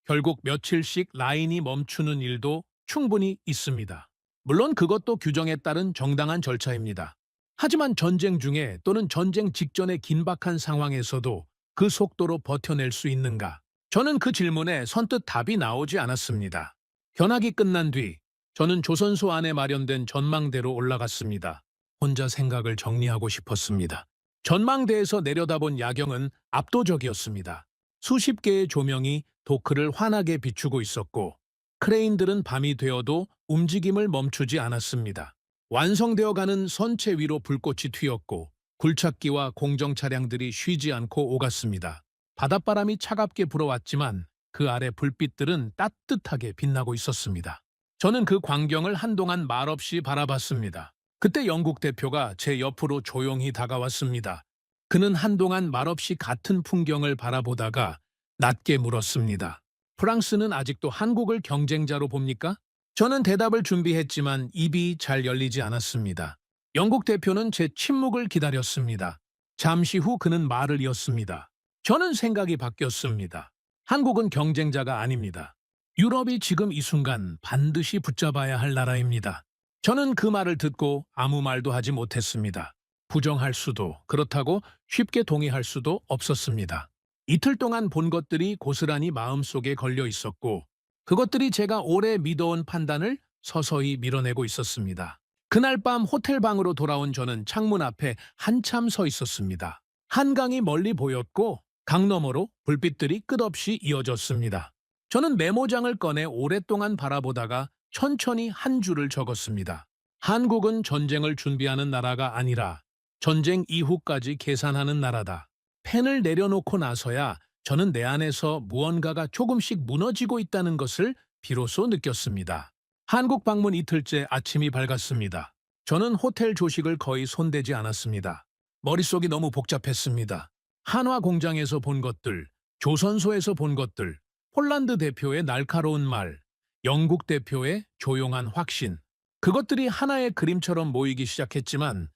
결국 며칠씩 라인이 멈추는 일도 충분히 있습니다. 물론 그것도 규정에 따른 정당한 절차입니다. 하지만 전쟁 중에 또는 전쟁 직전의 긴박한 상황에서도 그 속도로 버텨낼 수 있는가? 저는 그 질문에 선뜻 답이 나오지 않았습니다. 견학이 끝난 뒤 저는 조선소 안에 마련된 전망대로 올라갔습니다. 혼자 생각을 정리하고 싶었습니다. 전망대에서 내려다본 야경은 압도적이었습니다. 수십 개의 조명이 도크를 환하게 비추고 있었고 크레인들은 밤이 되어도 움직임을 멈추지 않았습니다. 완성되어가는 선체 위로 불꽃이 튀었고 굴착기와 공정 차량들이 쉬지 않고 오갔습니다. 바닷바람이 차갑게 불어왔지만 그 아래 불빛들은 따뜻하게 빛나고 있었습니다. 저는 그 광경을 한동안 말없이 바라봤습니다. 그때 영국 대표가 제 옆으로 조용히 다가왔습니다. 그는 한동안 말없이 같은 풍경을 바라보다가 낮게 물었습니다. 프랑스는 아직도 한국을 경쟁자로 봅니까? 저는 대답을 준비했지만 입이 잘 열리지 않았습니다. 영국 대표는 제 침묵을 기다렸습니다. 잠시 후 그는 말을 이었습니다. 저는 생각이 바뀌었습니다. 한국은 경쟁자가 아닙니다. 유럽이 지금 이 순간 반드시 붙잡아야 할 나라입니다. 저는 그 말을 듣고 아무 말도 하지 못했습니다. 부정할 수도, 그렇다고 쉽게 동의할 수도 없었습니다. 이틀 동안 본 것들이 고스란히 마음속에 걸려 있었고 그것들이 제가 오래 믿어온 판단을 서서히 밀어내고 있었습니다. 그날 밤 호텔 방으로 돌아온 저는 창문 앞에 한참 서 있었습니다. 한강이 멀리 보였고 강 너머로 불빛들이 끝없이 이어졌습니다. 저는 메모장을 꺼내 오랫동안 바라보다가 천천히 한 줄을 적었습니다. 한국은 전쟁을 준비하는 나라가 아니라 전쟁 이후까지 계산하는 나라다. 펜을 내려놓고 나서야 저는 내 안에서 무언가가 조금씩 무너지고 있다는 것을 비로소 느꼈습니다. 한국 방문 이틀째 아침이 밝았습니다. 저는 호텔 조식을 거의 손대지 않았습니다. 머릿속이 너무 복잡했습니다. 한화 공장에서 본 것들, 조선소에서 본 것들, 폴란드 대표의 날카로운 말, 영국 대표의 조용한 확신. 그것들이 하나의 그림처럼 모이기 시작했지만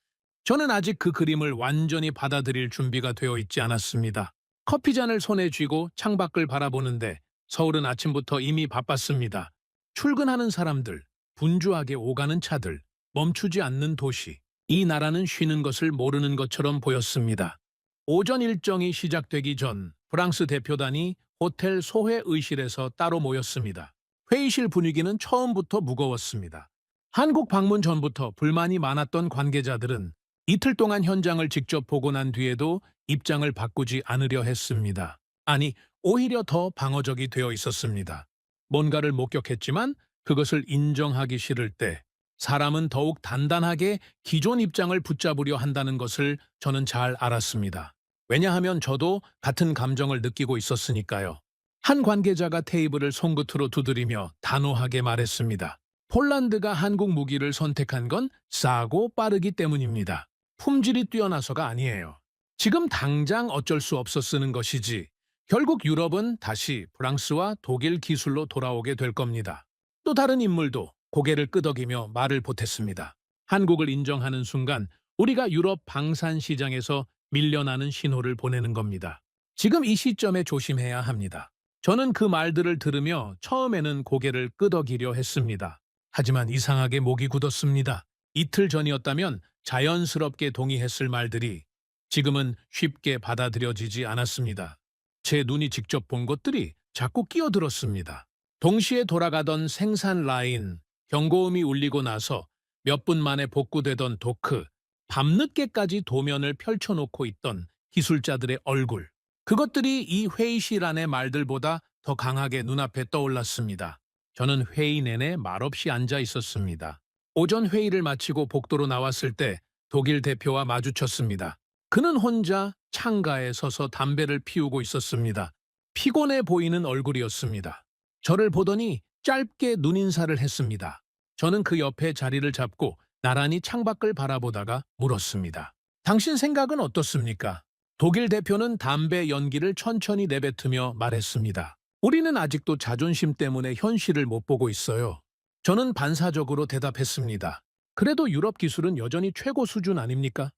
저는 아직 그 그림을 완전히 받아들일 준비가 되어 있지 않았습니다. 커피잔을 손에 쥐고 창밖을 바라보는데 서울은 아침부터 이미 바빴습니다. 출근하는 사람들, 분주하게 오가는 차들, 멈추지 않는 도시. 이 나라는 쉬는 것을 모르는 것처럼 보였습니다. 오전 일정이 시작되기 전 프랑스 대표단이 호텔 소회의실에서 따로 모였습니다. 회의실 분위기는 처음부터 무거웠습니다. 한국 방문 전부터 불만이 많았던 관계자들은 이틀 동안 현장을 직접 보고 난 뒤에도 입장을 바꾸지 않으려 했습니다. 아니, 오히려 더 방어적이 되어 있었습니다. 뭔가를 목격했지만 그것을 인정하기 싫을 때 사람은 더욱 단단하게 기존 입장을 붙잡으려 한다는 것을 저는 잘 알았습니다. 왜냐하면 저도 같은 감정을 느끼고 있었으니까요. 한 관계자가 테이블을 손끝으로 두드리며 단호하게 말했습니다. 폴란드가 한국 무기를 선택한 건 싸고 빠르기 때문입니다. 품질이 뛰어나서가 아니에요. 지금 당장 어쩔 수 없어 쓰는 것이지 결국 유럽은 다시 프랑스와 독일 기술로 돌아오게 될 겁니다. 또 다른 인물도 고개를 끄덕이며 말을 보탰습니다. 한국을 인정하는 순간 우리가 유럽 방산 시장에서 밀려나는 신호를 보내는 겁니다. 지금 이 시점에 조심해야 합니다. 저는 그 말들을 들으며 처음에는 고개를 끄덕이려 했습니다. 하지만 이상하게 목이 굳었습니다. 이틀 전이었다면 자연스럽게 동의했을 말들이 지금은 쉽게 받아들여지지 않았습니다. 제 눈이 직접 본 것들이 자꾸 끼어들었습니다. 동시에 돌아가던 생산 라인, 경고음이 울리고 나서 몇 분 만에 복구되던 도크, 밤늦게까지 도면을 펼쳐놓고 있던 기술자들의 얼굴. 그것들이 이 회의실 안의 말들보다 더 강하게 눈앞에 떠올랐습니다. 저는 회의 내내 말없이 앉아 있었습니다. 오전 회의를 마치고 복도로 나왔을 때 독일 대표와 마주쳤습니다. 그는 혼자 창가에 서서 담배를 피우고 있었습니다. 피곤해 보이는 얼굴이었습니다. 저를 보더니 짧게 눈인사를 했습니다. 저는 그 옆에 자리를 잡고 나란히 창밖을 바라보다가 물었습니다. 당신 생각은 어떻습니까? 독일 대표는 담배 연기를 천천히 내뱉으며 말했습니다. 우리는 아직도 자존심 때문에 현실을 못 보고 있어요. 저는 반사적으로 대답했습니다. 그래도 유럽 기술은 여전히 최고 수준 아닙니까?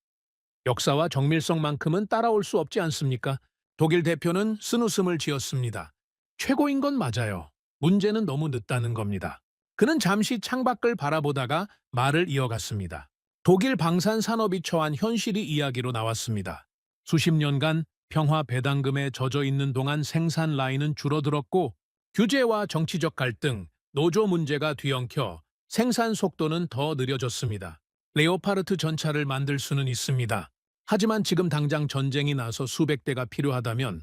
역사와 정밀성만큼은 따라올 수 없지 않습니까? 독일 대표는 쓴웃음을 지었습니다. 최고인 건 맞아요. 문제는 너무 늦다는 겁니다. 그는 잠시 창밖을 바라보다가 말을 이어갔습니다. 독일 방산 산업이 처한 현실이 이야기로 나왔습니다. 수십 년간 평화 배당금에 젖어 있는 동안 생산 라인은 줄어들었고 규제와 정치적 갈등, 노조 문제가 뒤엉켜 생산 속도는 더 느려졌습니다. 레오파르트 전차를 만들 수는 있습니다. 하지만 지금 당장 전쟁이 나서 수백 대가 필요하다면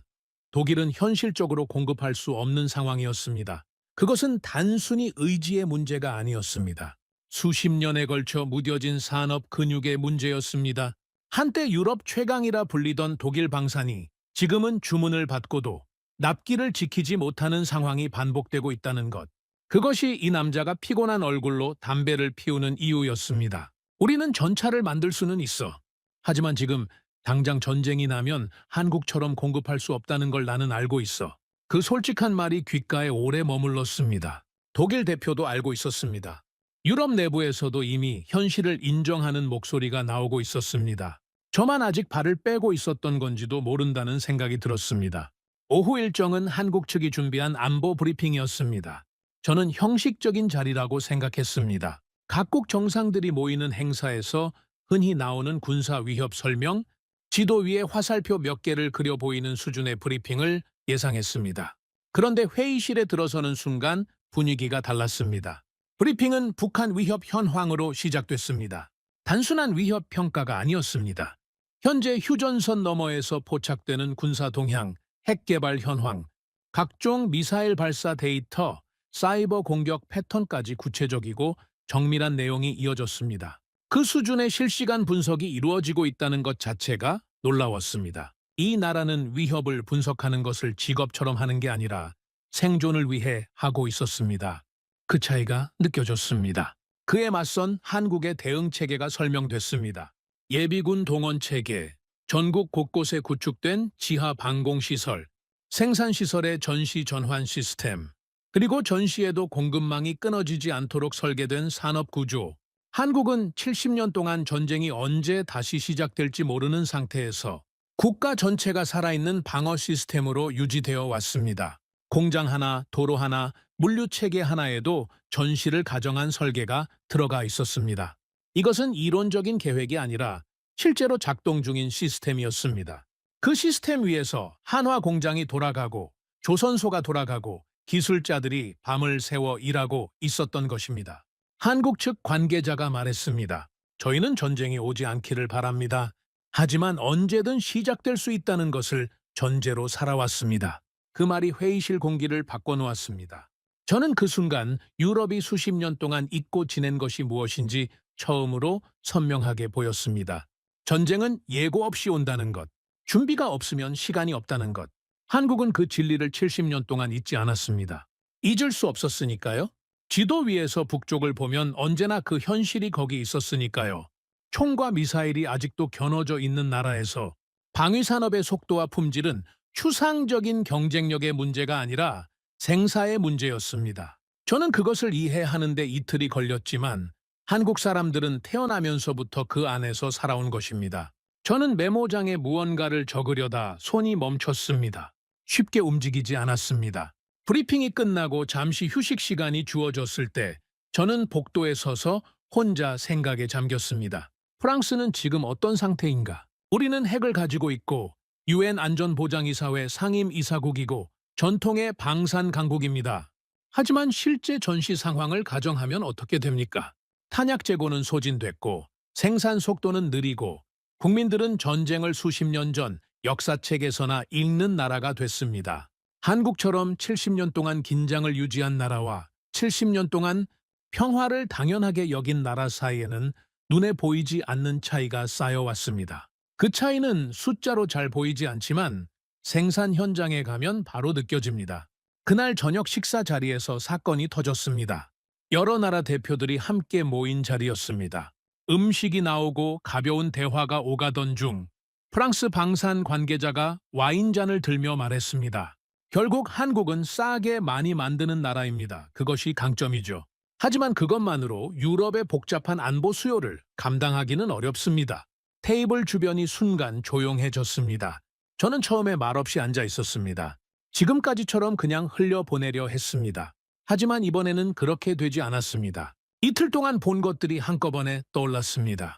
독일은 현실적으로 공급할 수 없는 상황이었습니다. 그것은 단순히 의지의 문제가 아니었습니다. 수십 년에 걸쳐 무뎌진 산업 근육의 문제였습니다. 한때 유럽 최강이라 불리던 독일 방산이 지금은 주문을 받고도 납기를 지키지 못하는 상황이 반복되고 있다는 것. 그것이 이 남자가 피곤한 얼굴로 담배를 피우는 이유였습니다. 우리는 전차를 만들 수는 있어. 하지만 지금 당장 전쟁이 나면 한국처럼 공급할 수 없다는 걸 나는 알고 있어. 그 솔직한 말이 귓가에 오래 머물렀습니다. 독일 대표도 알고 있었습니다. 유럽 내부에서도 이미 현실을 인정하는 목소리가 나오고 있었습니다. 저만 아직 발을 빼고 있었던 건지도 모른다는 생각이 들었습니다. 오후 일정은 한국 측이 준비한 안보 브리핑이었습니다. 저는 형식적인 자리라고 생각했습니다. 각국 정상들이 모이는 행사에서 흔히 나오는 군사 위협 설명, 지도 위에 화살표 몇 개를 그려 보이는 수준의 브리핑을 예상했습니다. 그런데 회의실에 들어서는 순간 분위기가 달랐습니다. 브리핑은 북한 위협 현황으로 시작됐습니다. 단순한 위협 평가가 아니었습니다. 현재 휴전선 너머에서 포착되는 군사 동향, 핵 개발 현황, 각종 미사일 발사 데이터, 사이버 공격 패턴까지 구체적이고 정밀한 내용이 이어졌습니다. 그 수준의 실시간 분석이 이루어지고 있다는 것 자체가 놀라웠습니다. 이 나라는 위협을 분석하는 것을 직업처럼 하는 게 아니라 생존을 위해 하고 있었습니다. 그 차이가 느껴졌습니다. 그에 맞선 한국의 대응 체계가 설명됐습니다. 예비군 동원 체계, 전국 곳곳에 구축된 지하 방공시설, 생산시설의 전시 전환 시스템, 그리고 전시에도 공급망이 끊어지지 않도록 설계된 산업구조. 한국은 70년 동안 전쟁이 언제 다시 시작될지 모르는 상태에서 국가 전체가 살아있는 방어 시스템으로 유지되어 왔습니다. 공장 하나, 도로 하나, 물류체계 하나에도 전시를 가정한 설계가 들어가 있었습니다. 이것은 이론적인 계획이 아니라 실제로 작동 중인 시스템이었습니다. 그 시스템 위에서 한화 공장이 돌아가고 조선소가 돌아가고 기술자들이 밤을 새워 일하고 있었던 것입니다. 한국 측 관계자가 말했습니다. 저희는 전쟁이 오지 않기를 바랍니다. 하지만 언제든 시작될 수 있다는 것을 전제로 살아왔습니다. 그 말이 회의실 공기를 바꿔놓았습니다. 저는 그 순간 유럽이 수십 년 동안 잊고 지낸 것이 무엇인지 처음으로 선명하게 보였습니다. 전쟁은 예고 없이 온다는 것, 준비가 없으면 시간이 없다는 것. 한국은 그 진리를 70년 동안 잊지 않았습니다. 잊을 수 없었으니까요. 지도 위에서 북쪽을 보면 언제나 그 현실이 거기 있었으니까요. 총과 미사일이 아직도 겨눠져 있는 나라에서 방위산업의 속도와 품질은 추상적인 경쟁력의 문제가 아니라 생사의 문제였습니다. 저는 그것을 이해하는데 이틀이 걸렸지만 한국 사람들은 태어나면서부터 그 안에서 살아온 것입니다. 저는 메모장에 무언가를 적으려다 손이 멈췄습니다. 쉽게 움직이지 않았습니다. 브리핑이 끝나고 잠시 휴식 시간이 주어졌을 때 저는 복도에 서서 혼자 생각에 잠겼습니다. 프랑스는 지금 어떤 상태인가? 우리는 핵을 가지고 있고 유엔 안전보장이사회 상임이사국이고 전통의 방산 강국입니다. 하지만 실제 전시 상황을 가정하면 어떻게 됩니까? 탄약 재고는 소진됐고 생산 속도는 느리고 국민들은 전쟁을 수십 년 전 역사책에서나 읽는 나라가 됐습니다. 한국처럼 70년 동안 긴장을 유지한 나라와 70년 동안 평화를 당연하게 여긴 나라 사이에는 눈에 보이지 않는 차이가 쌓여왔습니다. 그 차이는 숫자로 잘 보이지 않지만 생산 현장에 가면 바로 느껴집니다. 그날 저녁 식사 자리에서 사건이 터졌습니다. 여러 나라 대표들이 함께 모인 자리였습니다. 음식이 나오고 가벼운 대화가 오가던 중 프랑스 방산 관계자가 와인잔을 들며 말했습니다. 결국 한국은 싸게 많이 만드는 나라입니다. 그것이 강점이죠. 하지만 그것만으로 유럽의 복잡한 안보 수요를 감당하기는 어렵습니다. 테이블 주변이 순간 조용해졌습니다. 저는 처음에 말없이 앉아 있었습니다. 지금까지처럼 그냥 흘려보내려 했습니다. 하지만 이번에는 그렇게 되지 않았습니다. 이틀 동안 본 것들이 한꺼번에 떠올랐습니다.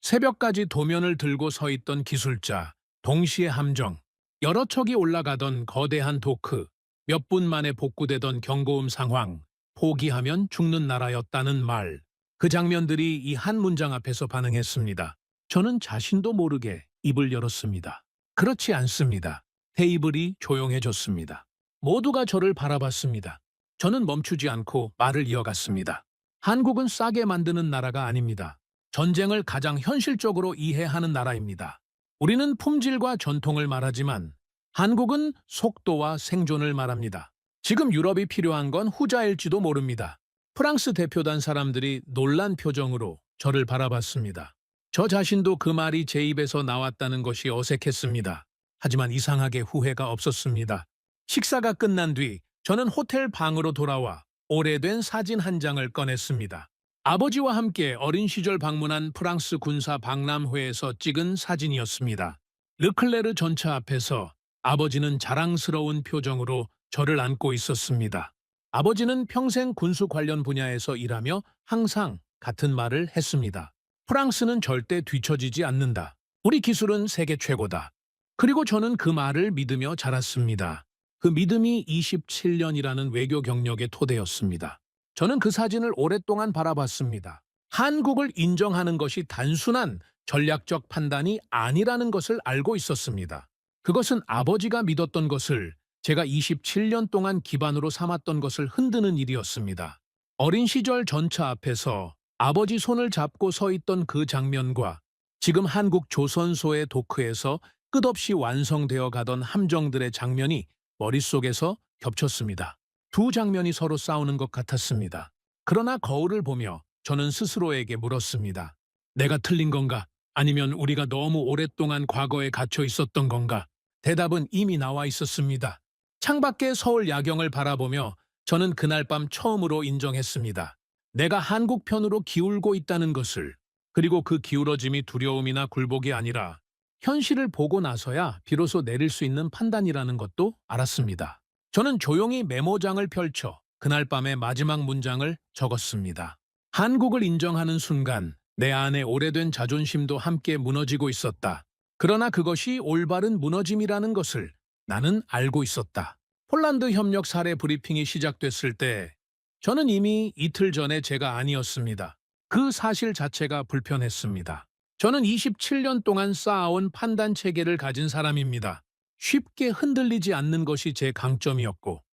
새벽까지 도면을 들고 서 있던 기술자, 동시에 함정, 여러 척이 올라가던 거대한 도크, 몇 분 만에 복구되던 경고음 상황, 포기하면 죽는 나라였다는 말. 그 장면들이 이 한 문장 앞에서 반응했습니다. 저는 자신도 모르게 입을 열었습니다. 그렇지 않습니다. 테이블이 조용해졌습니다. 모두가 저를 바라봤습니다. 저는 멈추지 않고 말을 이어갔습니다. 한국은 싸게 만드는 나라가 아닙니다. 전쟁을 가장 현실적으로 이해하는 나라입니다. 우리는 품질과 전통을 말하지만 한국은 속도와 생존을 말합니다. 지금 유럽이 필요한 건 후자일지도 모릅니다. 프랑스 대표단 사람들이 놀란 표정으로 저를 바라봤습니다. 저 자신도 그 말이 제 입에서 나왔다는 것이 어색했습니다. 하지만 이상하게 후회가 없었습니다. 식사가 끝난 뒤 저는 호텔 방으로 돌아와 오래된 사진 한 장을 꺼냈습니다. 아버지와 함께 어린 시절 방문한 프랑스 군사 박람회에서 찍은 사진이었습니다. 르클레르 전차 앞에서 아버지는 자랑스러운 표정으로 저를 안고 있었습니다. 아버지는 평생 군수 관련 분야에서 일하며 항상 같은 말을 했습니다. 프랑스는 절대 뒤처지지 않는다. 우리 기술은 세계 최고다. 그리고 저는 그 말을 믿으며 자랐습니다. 그 믿음이 27년이라는 외교 경력의 토대였습니다. 저는 그 사진을 오랫동안 바라봤습니다. 한국을 인정하는 것이 단순한 전략적 판단이 아니라는 것을 알고 있었습니다. 그것은 아버지가 믿었던 것을 제가 27년 동안 기반으로 삼았던 것을 흔드는 일이었습니다. 어린 시절 전차 앞에서 아버지 손을 잡고 서 있던 그 장면과 지금 한국 조선소의 도크에서 끝없이 완성되어 가던 함정들의 장면이 머릿속에서 겹쳤습니다. 두 장면이 서로 싸우는 것 같았습니다. 그러나 거울을 보며 저는 스스로에게 물었습니다. 내가 틀린 건가? 아니면 우리가 너무 오랫동안 과거에 갇혀 있었던 건가? 대답은 이미 나와 있었습니다. 창밖의 서울 야경을 바라보며 저는 그날 밤 처음으로 인정했습니다. 내가 한국 편으로 기울고 있다는 것을, 그리고 그 기울어짐이 두려움이나 굴복이 아니라 현실을 보고 나서야 비로소 내릴 수 있는 판단이라는 것도 알았습니다. 저는 조용히 메모장을 펼쳐 그날 밤의 마지막 문장을 적었습니다. 한국을 인정하는 순간 내 안에 오래된 자존심도 함께 무너지고 있었다. 그러나 그것이 올바른 무너짐이라는 것을 나는 알고 있었다. 폴란드 협력 사례 브리핑이 시작됐을 때 저는 이미 이틀 전에 제가 아니었습니다. 그 사실 자체가 불편했습니다. 저는 27년 동안 쌓아온 판단 체계를 가진 사람입니다. 쉽게 흔들리지 않는 것이 제 강점이었고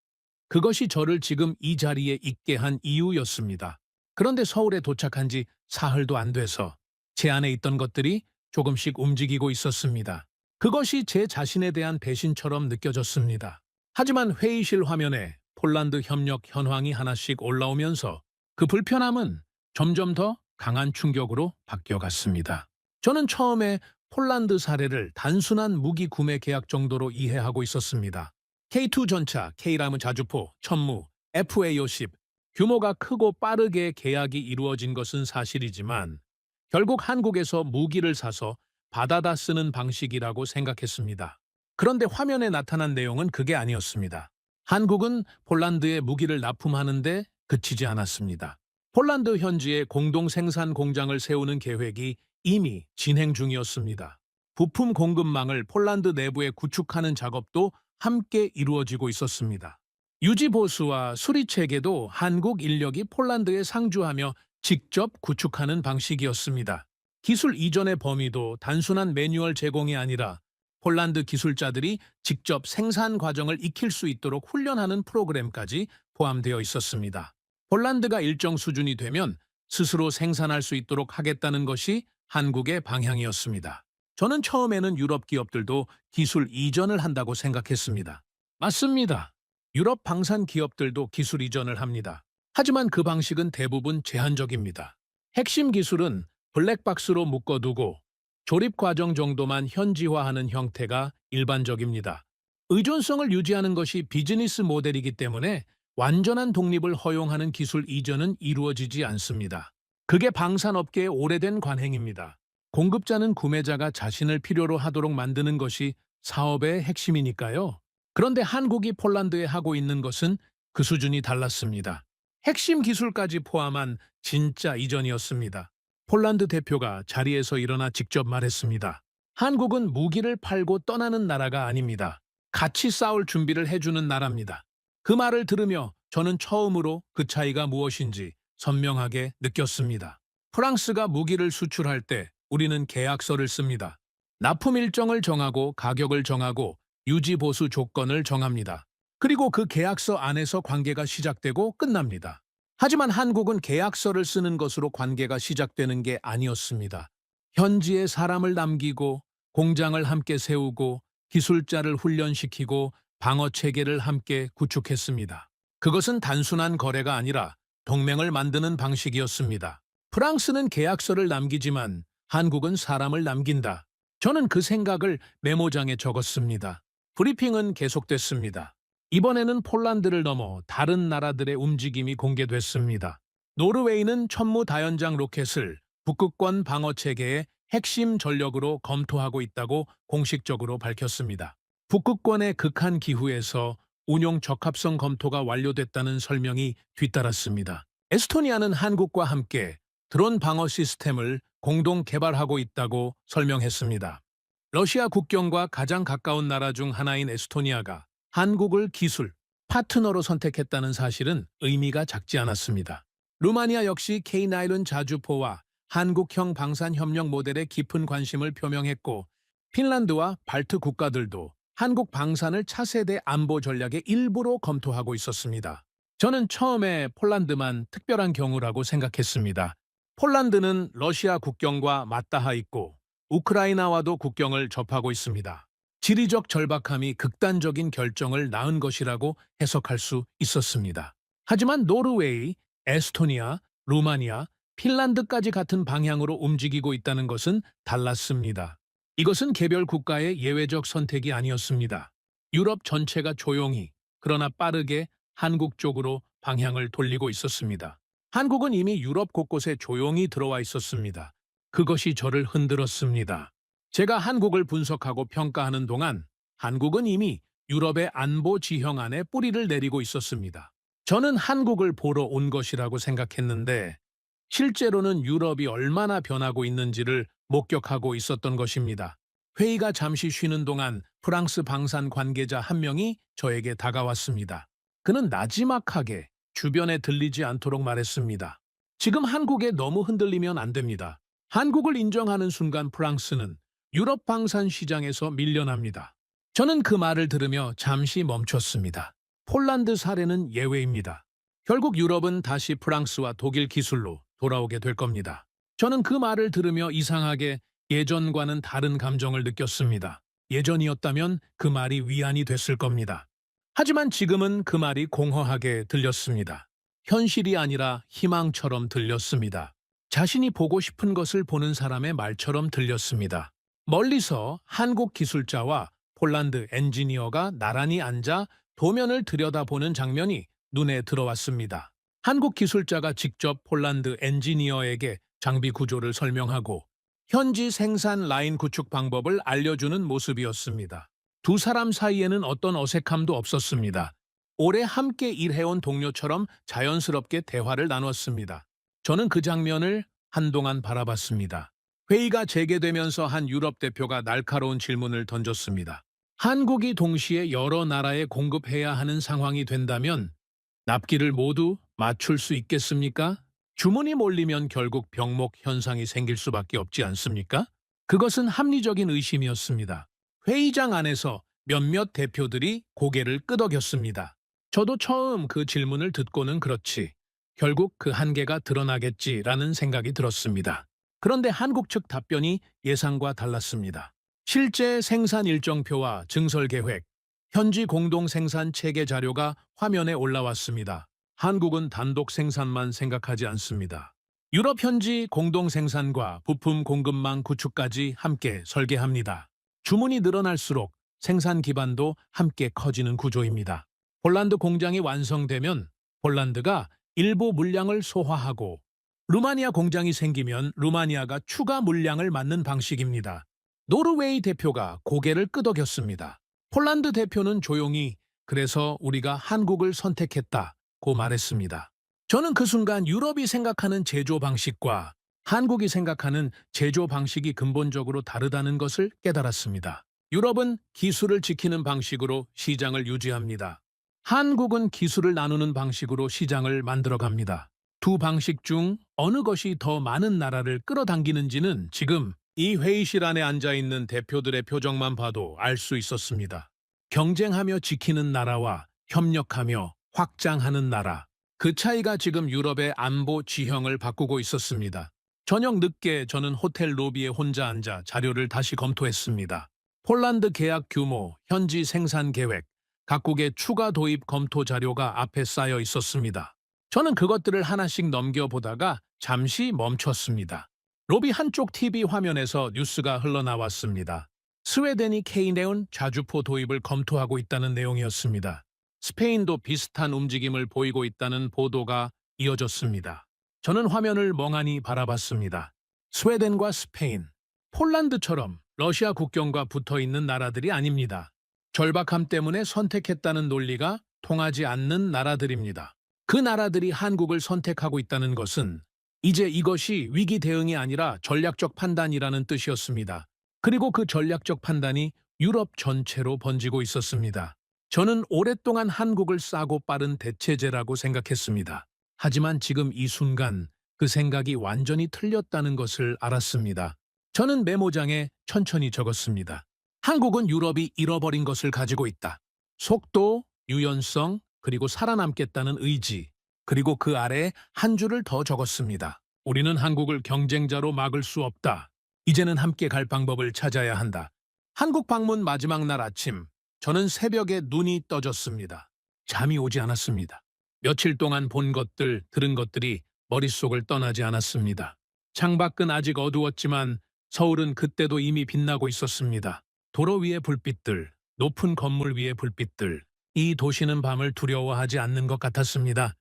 그것이 저를 지금 이 자리에 있게 한 이유였습니다. 그런데 서울에 도착한 지 사흘도 안 돼서 제 안에 있던 것들이 조금씩 움직이고 있었습니다. 그것이 제 자신에 대한 배신처럼 느껴졌습니다. 하지만 회의실 화면에 폴란드 협력 현황이 하나씩 올라오면서 그 불편함은 점점 더 강한 충격으로 바뀌어갔습니다. 저는 처음에 폴란드 사례를 단순한 무기 구매 계약 정도로 이해하고 있었습니다. K2 전차, K라무 자주포, 천무, FA50 규모가 크고 빠르게 계약이 이루어진 것은 사실이지만 결국 한국에서 무기를 사서 받아다 쓰는 방식이라고 생각했습니다. 그런데 화면에 나타난 내용은 그게 아니었습니다. 한국은 폴란드에 무기를 납품하는데 그치지 않았습니다. 폴란드 현지에 공동 생산 공장을 세우는 계획이 이미 진행 중이었습니다. 부품 공급망을 폴란드 내부에 구축하는 작업도 함께 이루어지고 있었습니다. 유지 보수와 수리 체계도 한국 인력이 폴란드에 상주하며 직접 구축하는 방식이었습니다. 기술 이전의 범위도 단순한 매뉴얼 제공이 아니라 폴란드 기술자들이 직접 생산 과정을 익힐 수 있도록 훈련하는 프로그램까지 포함되어 있었습니다. 폴란드가 일정 수준이 되면 스스로 생산할 수 있도록 하겠다는 것이 한국의 방향이었습니다. 저는 처음에는 유럽 기업들도 기술 이전을 한다고 생각했습니다. 맞습니다. 유럽 방산 기업들도 기술 이전을 합니다. 하지만 그 방식은 대부분 제한적입니다. 핵심 기술은 블랙박스로 묶어두고 조립 과정 정도만 현지화하는 형태가 일반적입니다. 의존성을 유지하는 것이 비즈니스 모델이기 때문에 완전한 독립을 허용하는 기술 이전은 이루어지지 않습니다. 그게 방산업계의 오래된 관행입니다. 공급자는 구매자가 자신을 필요로 하도록 만드는 것이 사업의 핵심이니까요. 그런데 한국이 폴란드에 하고 있는 것은 그 수준이 달랐습니다. 핵심 기술까지 포함한 진짜 이전이었습니다. 폴란드 대표가 자리에서 일어나 직접 말했습니다. 한국은 무기를 팔고 떠나는 나라가 아닙니다. 같이 싸울 준비를 해주는 나라입니다. 그 말을 들으며 저는 처음으로 그 차이가 무엇인지 선명하게 느꼈습니다. 프랑스가 무기를 수출할 때 우리는 계약서를 씁니다. 납품 일정을 정하고 가격을 정하고 유지 보수 조건을 정합니다. 그리고 그 계약서 안에서 관계가 시작되고 끝납니다. 하지만 한국은 계약서를 쓰는 것으로 관계가 시작되는 게 아니었습니다. 현지에 사람을 남기고 공장을 함께 세우고 기술자를 훈련시키고 방어 체계를 함께 구축했습니다. 그것은 단순한 거래가 아니라 동맹을 만드는 방식이었습니다. 프랑스는 계약서를 남기지만 한국은 사람을 남긴다. 저는 그 생각을 메모장에 적었습니다. 브리핑은 계속됐습니다. 이번에는 폴란드를 넘어 다른 나라들의 움직임이 공개됐습니다. 노르웨이는 천무 다연장 로켓을 북극권 방어체계의 핵심 전력으로 검토하고 있다고 공식적으로 밝혔습니다. 북극권의 극한 기후에서 운용 적합성 검토가 완료됐다는 설명이 뒤따랐습니다. 에스토니아는 한국과 함께 드론 방어 시스템을 공동 개발하고 있다고 설명했습니다. 러시아 국경과 가장 가까운 나라 중 하나인 에스토니아가 한국을 기술, 파트너로 선택했다는 사실은 의미가 작지 않았습니다. 루마니아 역시 K9 자주포와 한국형 방산협력 모델에 깊은 관심을 표명했고 핀란드와 발트 국가들도 한국 방산을 차세대 안보 전략의 일부로 검토하고 있었습니다. 저는 처음에 폴란드만 특별한 경우라고 생각했습니다. 폴란드는 러시아 국경과 맞닿아 있고 우크라이나와도 국경을 접하고 있습니다. 지리적 절박함이 극단적인 결정을 낳은 것이라고 해석할 수 있었습니다. 하지만 노르웨이, 에스토니아, 루마니아, 핀란드까지 같은 방향으로 움직이고 있다는 것은 달랐습니다. 이것은 개별 국가의 예외적 선택이 아니었습니다. 유럽 전체가 조용히 그러나 빠르게 한국 쪽으로 방향을 돌리고 있었습니다. 한국은 이미 유럽 곳곳에 조용히 들어와 있었습니다. 그것이 저를 흔들었습니다. 제가 한국을 분석하고 평가하는 동안 한국은 이미 유럽의 안보 지형 안에 뿌리를 내리고 있었습니다. 저는 한국을 보러 온 것이라고 생각했는데 실제로는 유럽이 얼마나 변하고 있는지를 목격하고 있었던 것입니다. 회의가 잠시 쉬는 동안 프랑스 방산 관계자 한 명이 저에게 다가왔습니다. 그는 나지막하게 주변에 들리지 않도록 말했습니다. 지금 한국에 너무 흔들리면 안 됩니다. 한국을 인정하는 순간 프랑스는 유럽 방산 시장에서 밀려납니다. 저는 그 말을 들으며 잠시 멈췄습니다. 폴란드 사례는 예외입니다. 결국 유럽은 다시 프랑스와 독일 기술로 돌아오게 될 겁니다. 저는 그 말을 들으며 이상하게 예전과는 다른 감정을 느꼈습니다. 예전이었다면 그 말이 위안이 됐을 겁니다. 하지만 지금은 그 말이 공허하게 들렸습니다. 현실이 아니라 희망처럼 들렸습니다. 자신이 보고 싶은 것을 보는 사람의 말처럼 들렸습니다. 멀리서 한국 기술자와 폴란드 엔지니어가 나란히 앉아 도면을 들여다보는 장면이 눈에 들어왔습니다. 한국 기술자가 직접 폴란드 엔지니어에게 장비 구조를 설명하고 현지 생산 라인 구축 방법을 알려주는 모습이었습니다. 두 사람 사이에는 어떤 어색함도 없었습니다. 오래 함께 일해온 동료처럼 자연스럽게 대화를 나눴습니다. 저는 그 장면을 한동안 바라봤습니다. 회의가 재개되면서 한 유럽 대표가 날카로운 질문을 던졌습니다. 한국이 동시에 여러 나라에 공급해야 하는 상황이 된다면 납기를 모두 맞출 수 있겠습니까? 주문이 몰리면 결국 병목 현상이 생길 수밖에 없지 않습니까? 그것은 합리적인 의심이었습니다. 회의장 안에서 몇몇 대표들이 고개를 끄덕였습니다. 저도 처음 그 질문을 듣고는 그렇지, 결국 그 한계가 드러나겠지라는 생각이 들었습니다. 그런데 한국 측 답변이 예상과 달랐습니다. 실제 생산 일정표와 증설 계획, 현지 공동 생산 체계 자료가 화면에 올라왔습니다. 한국은 단독 생산만 생각하지 않습니다. 유럽 현지 공동 생산과 부품 공급망 구축까지 함께 설계합니다. 주문이 늘어날수록 생산 기반도 함께 커지는 구조입니다. 폴란드 공장이 완성되면 폴란드가 일부 물량을 소화하고 루마니아 공장이 생기면 루마니아가 추가 물량을 맞는 방식입니다. 노르웨이 대표가 고개를 끄덕였습니다. 폴란드 대표는 조용히 그래서 우리가 한국을 선택했다고 말했습니다. 저는 그 순간 유럽이 생각하는 제조 방식과 한국이 생각하는 제조 방식이 근본적으로 다르다는 것을 깨달았습니다. 유럽은 기술을 지키는 방식으로 시장을 유지합니다. 한국은 기술을 나누는 방식으로 시장을 만들어갑니다. 두 방식 중 어느 것이 더 많은 나라를 끌어당기는지는 지금 이 회의실 안에 앉아있는 대표들의 표정만 봐도 알 수 있었습니다. 경쟁하며 지키는 나라와 협력하며 확장하는 나라. 그 차이가 지금 유럽의 안보 지형을 바꾸고 있었습니다. 저녁 늦게 저는 호텔 로비에 혼자 앉아 자료를 다시 검토했습니다. 폴란드 계약 규모, 현지 생산 계획, 각국의 추가 도입 검토 자료가 앞에 쌓여 있었습니다. 저는 그것들을 하나씩 넘겨보다가 잠시 멈췄습니다. 로비 한쪽 TV 화면에서 뉴스가 흘러나왔습니다. 스웨덴이 K-네온 자주포 도입을 검토하고 있다는 내용이었습니다. 스페인도 비슷한 움직임을 보이고 있다는 보도가 이어졌습니다. 저는 화면을 멍하니 바라봤습니다. 스웨덴과 스페인, 폴란드처럼 러시아 국경과 붙어있는 나라들이 아닙니다. 절박함 때문에 선택했다는 논리가 통하지 않는 나라들입니다. 그 나라들이 한국을 선택하고 있다는 것은 이제 이것이 위기 대응이 아니라 전략적 판단이라는 뜻이었습니다. 그리고 그 전략적 판단이 유럽 전체로 번지고 있었습니다. 저는 오랫동안 한국을 싸고 빠른 대체제라고 생각했습니다. 하지만 지금 이 순간 그 생각이 완전히 틀렸다는 것을 알았습니다. 저는 메모장에 천천히 적었습니다. 한국은 유럽이 잃어버린 것을 가지고 있다. 속도, 유연성, 그리고 살아남겠다는 의지, 그리고 그 아래에 한 줄을 더 적었습니다. 우리는 한국을 경쟁자로 막을 수 없다. 이제는 함께 갈 방법을 찾아야 한다. 한국 방문 마지막 날 아침, 저는 새벽에 눈이 떠졌습니다. 잠이 오지 않았습니다. 며칠 동안 본 것들, 들은 것들이 머릿속을 떠나지 않았습니다. 창밖은 아직 어두웠지만 서울은 그때도 이미 빛나고 있었습니다. 도로 위의 불빛들, 높은 건물 위의 불빛들, 이 도시는 밤을 두려워하지 않는 것 같았습니다.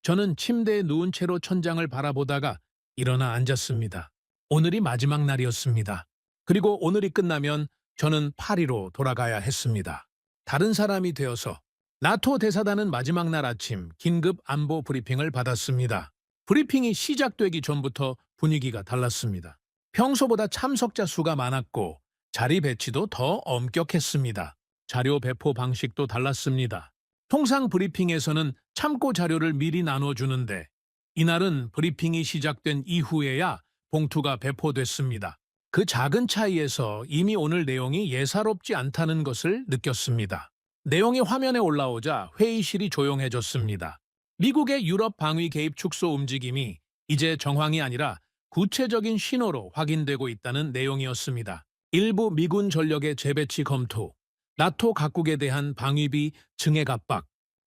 저는 침대에 누운 채로 천장을 바라보다가 일어나 앉았습니다. 오늘이 마지막 날이었습니다. 그리고 오늘이 끝나면 저는 파리로 돌아가야 했습니다. 다른 사람이 되어서 나토 대사단은 마지막 날 아침 긴급 안보 브리핑을 받았습니다. 브리핑이 시작되기 전부터 분위기가 달랐습니다. 평소보다 참석자 수가 많았고 자리 배치도 더 엄격했습니다. 자료 배포 방식도 달랐습니다. 통상 브리핑에서는 참고 자료를 미리 나눠주는데 이날은 브리핑이 시작된 이후에야 봉투가 배포됐습니다. 그 작은 차이에서 이미 오늘 내용이 예사롭지 않다는 것을 느꼈습니다. 내용이 화면에 올라오자 회의실이 조용해졌습니다. 미국의 유럽 방위 개입 축소 움직임이 이제 정황이 아니라 구체적인 신호로 확인되고 있다는 내용이었습니다. 일부 미군 전력의 재배치 검토, 나토 각국에 대한 방위비 증액 압박,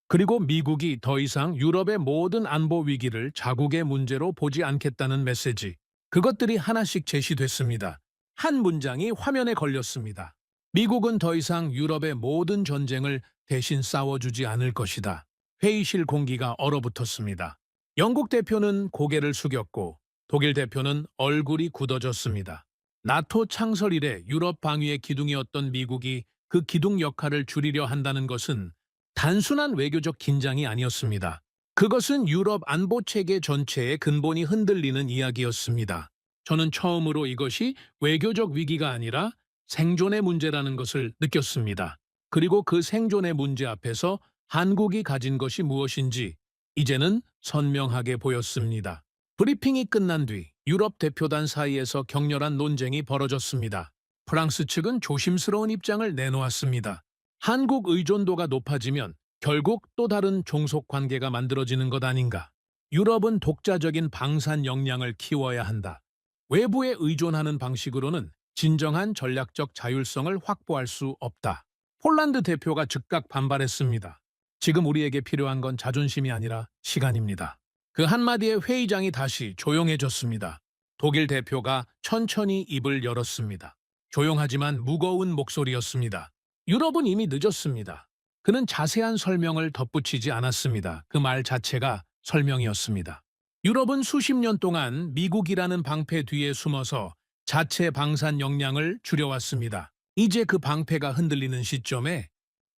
그리고 미국이 더 이상 유럽의 모든 안보 위기를 자국의 문제로 보지 않겠다는 메시지. 그것들이 하나씩 제시됐습니다. 한 문장이 화면에 걸렸습니다. 미국은 더 이상 유럽의 모든 전쟁을 대신 싸워주지 않을 것이다. 회의실 공기가 얼어붙었습니다. 영국 대표는 고개를 숙였고 독일 대표는 얼굴이 굳어졌습니다. 나토 창설 이래 유럽 방위의 기둥이었던 미국이 그 기둥 역할을 줄이려 한다는 것은 단순한 외교적 긴장이 아니었습니다. 그것은 유럽 안보 체계 전체의 근본이 흔들리는 이야기였습니다. 저는 처음으로 이것이 외교적 위기가 아니라 생존의 문제라는 것을 느꼈습니다. 그리고 그 생존의 문제 앞에서 한국이 가진 것이 무엇인지 이제는 선명하게 보였습니다. 브리핑이 끝난 뒤 유럽 대표단 사이에서 격렬한 논쟁이 벌어졌습니다. 프랑스 측은 조심스러운 입장을 내놓았습니다. 한국 의존도가 높아지면 결국 또 다른 종속 관계가 만들어지는 것 아닌가. 유럽은 독자적인 방산 역량을 키워야 한다. 외부에 의존하는 방식으로는 진정한 전략적 자율성을 확보할 수 없다. 폴란드 대표가 즉각 반발했습니다. 지금 우리에게 필요한 건 자존심이 아니라 시간입니다. 그 한마디에 회의장이 다시 조용해졌습니다. 독일 대표가 천천히 입을 열었습니다. 조용하지만 무거운 목소리였습니다. 유럽은 이미 늦었습니다. 그는 자세한 설명을 덧붙이지 않았습니다. 그 말 자체가 설명이었습니다. 유럽은 수십 년 동안 미국이라는 방패 뒤에 숨어서 자체 방산 역량을 줄여왔습니다. 이제 그 방패가 흔들리는 시점에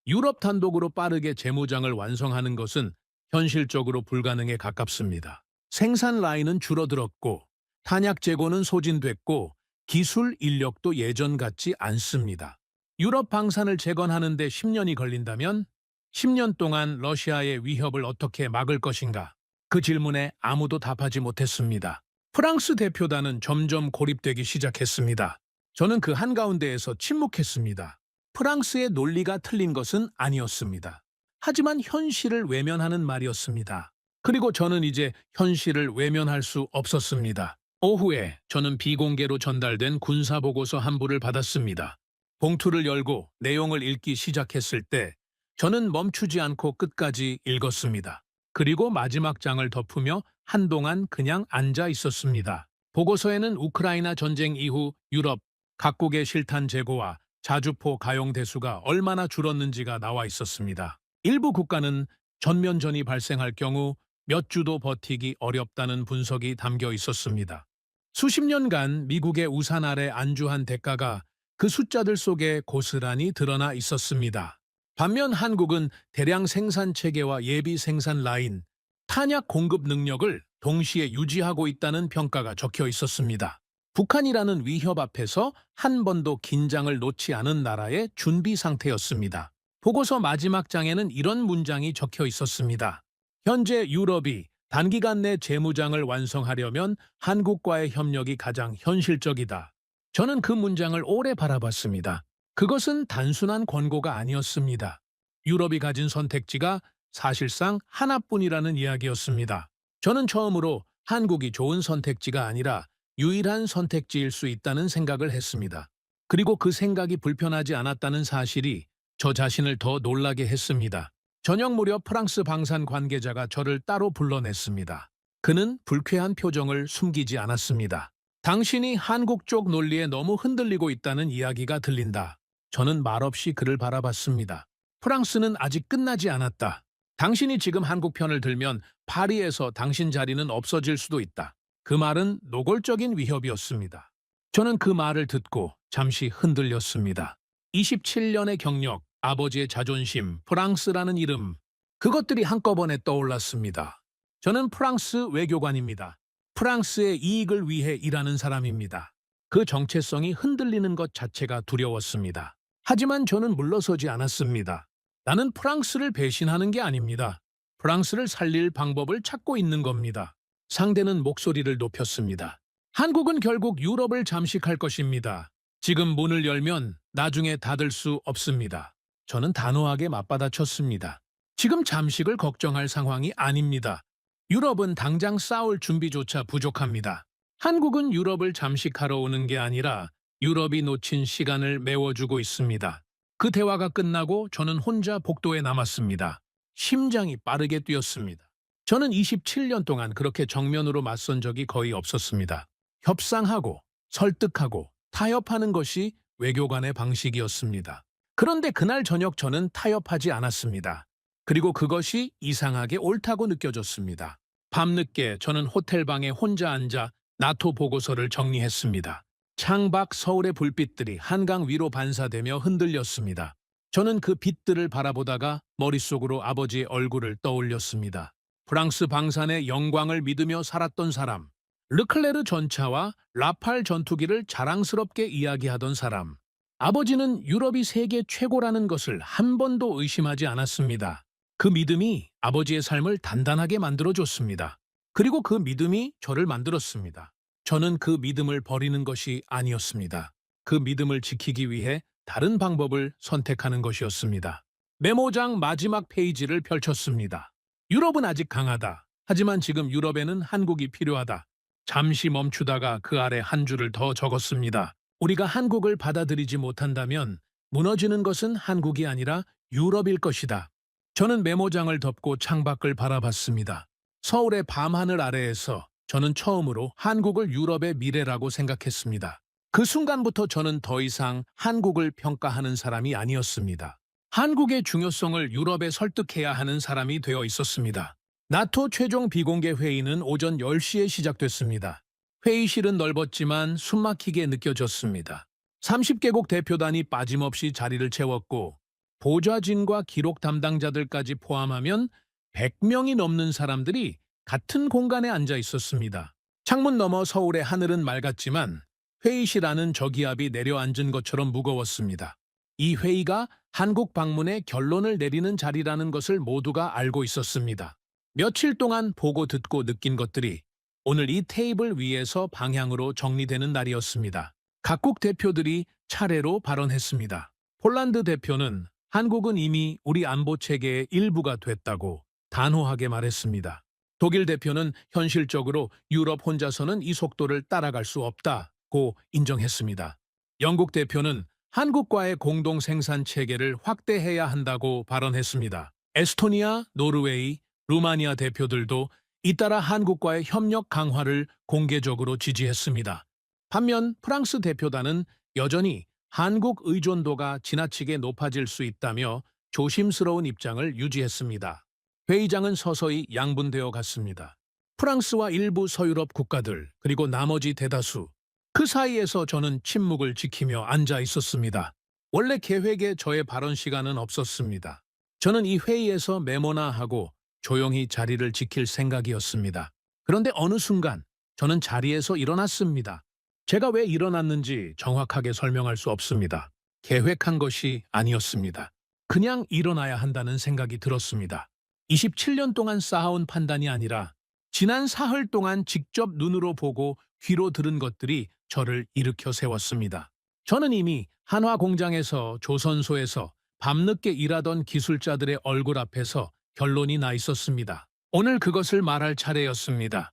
유럽 단독으로 빠르게 재무장을 완성하는 것은 현실적으로 불가능에 가깝습니다. 생산 라인은 줄어들었고 탄약 재고는 소진됐고 기술 인력도 예전 같지 않습니다. 유럽 방산을 재건하는 데 10년이 걸린다면 10년 동안 러시아의 위협을 어떻게 막을 것인가? 그 질문에 아무도 답하지 못했습니다. 프랑스 대표단은 점점 고립되기 시작했습니다. 저는 그 한가운데에서 침묵했습니다. 프랑스의 논리가 틀린 것은 아니었습니다. 하지만 현실을 외면하는 말이었습니다. 그리고 저는 이제 현실을 외면할 수 없었습니다. 오후에 저는 비공개로 전달된 군사보고서 한 부를 받았습니다. 봉투를 열고 내용을 읽기 시작했을 때 저는 멈추지 않고 끝까지 읽었습니다. 그리고 마지막 장을 덮으며 한동안 그냥 앉아 있었습니다. 보고서에는 우크라이나 전쟁 이후 유럽 각국의 실탄 재고와 자주포 가용 대수가 얼마나 줄었는지가 나와 있었습니다. 일부 국가는 전면전이 발생할 경우 몇 주도 버티기 어렵다는 분석이 담겨 있었습니다. 수십 년간 미국의 우산 아래 안주한 대가가 그 숫자들 속에 고스란히 드러나 있었습니다. 반면 한국은 대량 생산 체계와 예비 생산 라인, 탄약 공급 능력을 동시에 유지하고 있다는 평가가 적혀 있었습니다. 북한이라는 위협 앞에서 한 번도 긴장을 놓지 않은 나라의 준비 상태였습니다. 보고서 마지막 장에는 이런 문장이 적혀 있었습니다. 현재 유럽이 단기간 내 재무장을 완성하려면 한국과의 협력이 가장 현실적이다. 저는 그 문장을 오래 바라봤습니다. 그것은 단순한 권고가 아니었습니다. 유럽이 가진 선택지가 사실상 하나뿐이라는 이야기였습니다. 저는 처음으로 한국이 좋은 선택지가 아니라 유일한 선택지일 수 있다는 생각을 했습니다. 그리고 그 생각이 불편하지 않았다는 사실이 저 자신을 더 놀라게 했습니다. 저녁 무렵 프랑스 방산 관계자가 저를 따로 불러냈습니다. 그는 불쾌한 표정을 숨기지 않았습니다. 당신이 한국 쪽 논리에 너무 흔들리고 있다는 이야기가 들린다. 저는 말없이 그를 바라봤습니다. 프랑스는 아직 끝나지 않았다. 당신이 지금 한국 편을 들면 파리에서 당신 자리는 없어질 수도 있다. 그 말은 노골적인 위협이었습니다. 저는 그 말을 듣고 잠시 흔들렸습니다. 27년의 경력, 아버지의 자존심, 프랑스라는 이름, 그것들이 한꺼번에 떠올랐습니다. 저는 프랑스 외교관입니다. 프랑스의 이익을 위해 일하는 사람입니다. 그 정체성이 흔들리는 것 자체가 두려웠습니다. 하지만 저는 물러서지 않았습니다. 나는 프랑스를 배신하는 게 아닙니다. 프랑스를 살릴 방법을 찾고 있는 겁니다. 상대는 목소리를 높였습니다. 한국은 결국 유럽을 잠식할 것입니다. 지금 문을 열면 나중에 닫을 수 없습니다. 저는 단호하게 맞받아쳤습니다. 지금 잠식을 걱정할 상황이 아닙니다. 유럽은 당장 싸울 준비조차 부족합니다. 한국은 유럽을 잠식하러 오는 게 아니라 유럽이 놓친 시간을 메워주고 있습니다. 그 대화가 끝나고 저는 혼자 복도에 남았습니다. 심장이 빠르게 뛰었습니다. 저는 27년 동안 그렇게 정면으로 맞선 적이 거의 없었습니다. 협상하고 설득하고 타협하는 것이 외교관의 방식이었습니다. 그런데 그날 저녁 저는 타협하지 않았습니다. 그리고 그것이 이상하게 옳다고 느껴졌습니다. 밤늦게 저는 호텔방에 혼자 앉아 나토 보고서를 정리했습니다. 창밖 서울의 불빛들이 한강 위로 반사되며 흔들렸습니다. 저는 그 빛들을 바라보다가 머릿속으로 아버지의 얼굴을 떠올렸습니다. 프랑스 방산의 영광을 믿으며 살았던 사람, 르클레르 전차와 라팔 전투기를 자랑스럽게 이야기하던 사람. 아버지는 유럽이 세계 최고라는 것을 한 번도 의심하지 않았습니다. 그 믿음이 아버지의 삶을 단단하게 만들어줬습니다. 그리고 그 믿음이 저를 만들었습니다. 저는 그 믿음을 버리는 것이 아니었습니다. 그 믿음을 지키기 위해 다른 방법을 선택하는 것이었습니다. 메모장 마지막 페이지를 펼쳤습니다. 유럽은 아직 강하다. 하지만 지금 유럽에는 한국이 필요하다. 잠시 멈추다가 그 아래 한 줄을 더 적었습니다. 우리가 한국을 받아들이지 못한다면 무너지는 것은 한국이 아니라 유럽일 것이다. 저는 메모장을 덮고 창밖을 바라봤습니다. 서울의 밤하늘 아래에서 저는 처음으로 한국을 유럽의 미래라고 생각했습니다. 그 순간부터 저는 더 이상 한국을 평가하는 사람이 아니었습니다. 한국의 중요성을 유럽에 설득해야 하는 사람이 되어 있었습니다. 나토 최종 비공개 회의는 오전 10시에 시작됐습니다. 회의실은 넓었지만 숨막히게 느껴졌습니다. 30개국 대표단이 빠짐없이 자리를 채웠고 보좌진과 기록 담당자들까지 포함하면 100명이 넘는 사람들이 같은 공간에 앉아 있었습니다. 창문 너머 서울의 하늘은 맑았지만 회의실 안은 저기압이 내려앉은 것처럼 무거웠습니다. 이 회의가 한국 방문의 결론을 내리는 자리라는 것을 모두가 알고 있었습니다. 며칠 동안 보고 듣고 느낀 것들이 오늘 이 테이블 위에서 방향으로 정리되는 날이었습니다. 각국 대표들이 차례로 발언했습니다. 폴란드 대표는 한국은 이미 우리 안보 체계의 일부가 됐다고 단호하게 말했습니다. 독일 대표는 현실적으로 유럽 혼자서는 이 속도를 따라갈 수 없다고 인정했습니다. 영국 대표는 한국과의 공동 생산 체계를 확대해야 한다고 발언했습니다. 에스토니아, 노르웨이, 루마니아 대표들도 잇따라 한국과의 협력 강화를 공개적으로 지지했습니다. 반면 프랑스 대표단은 여전히 한국 의존도가 지나치게 높아질 수 있다며 조심스러운 입장을 유지했습니다. 회의장은 서서히 양분되어 갔습니다. 프랑스와 일부 서유럽 국가들, 그리고 나머지 대다수. 그 사이에서 저는 침묵을 지키며 앉아 있었습니다. 원래 계획에 저의 발언 시간은 없었습니다. 저는 이 회의에서 메모나 하고 조용히 자리를 지킬 생각이었습니다. 그런데 어느 순간 저는 자리에서 일어났습니다. 제가 왜 일어났는지 정확하게 설명할 수 없습니다. 계획한 것이 아니었습니다. 그냥 일어나야 한다는 생각이 들었습니다. 27년 동안 쌓아온 판단이 아니라 지난 사흘 동안 직접 눈으로 보고 귀로 들은 것들이 저를 일으켜 세웠습니다. 저는 이미 한화 공장에서 조선소에서 밤늦게 일하던 기술자들의 얼굴 앞에서 결론이 나 있었습니다. 오늘 그것을 말할 차례였습니다.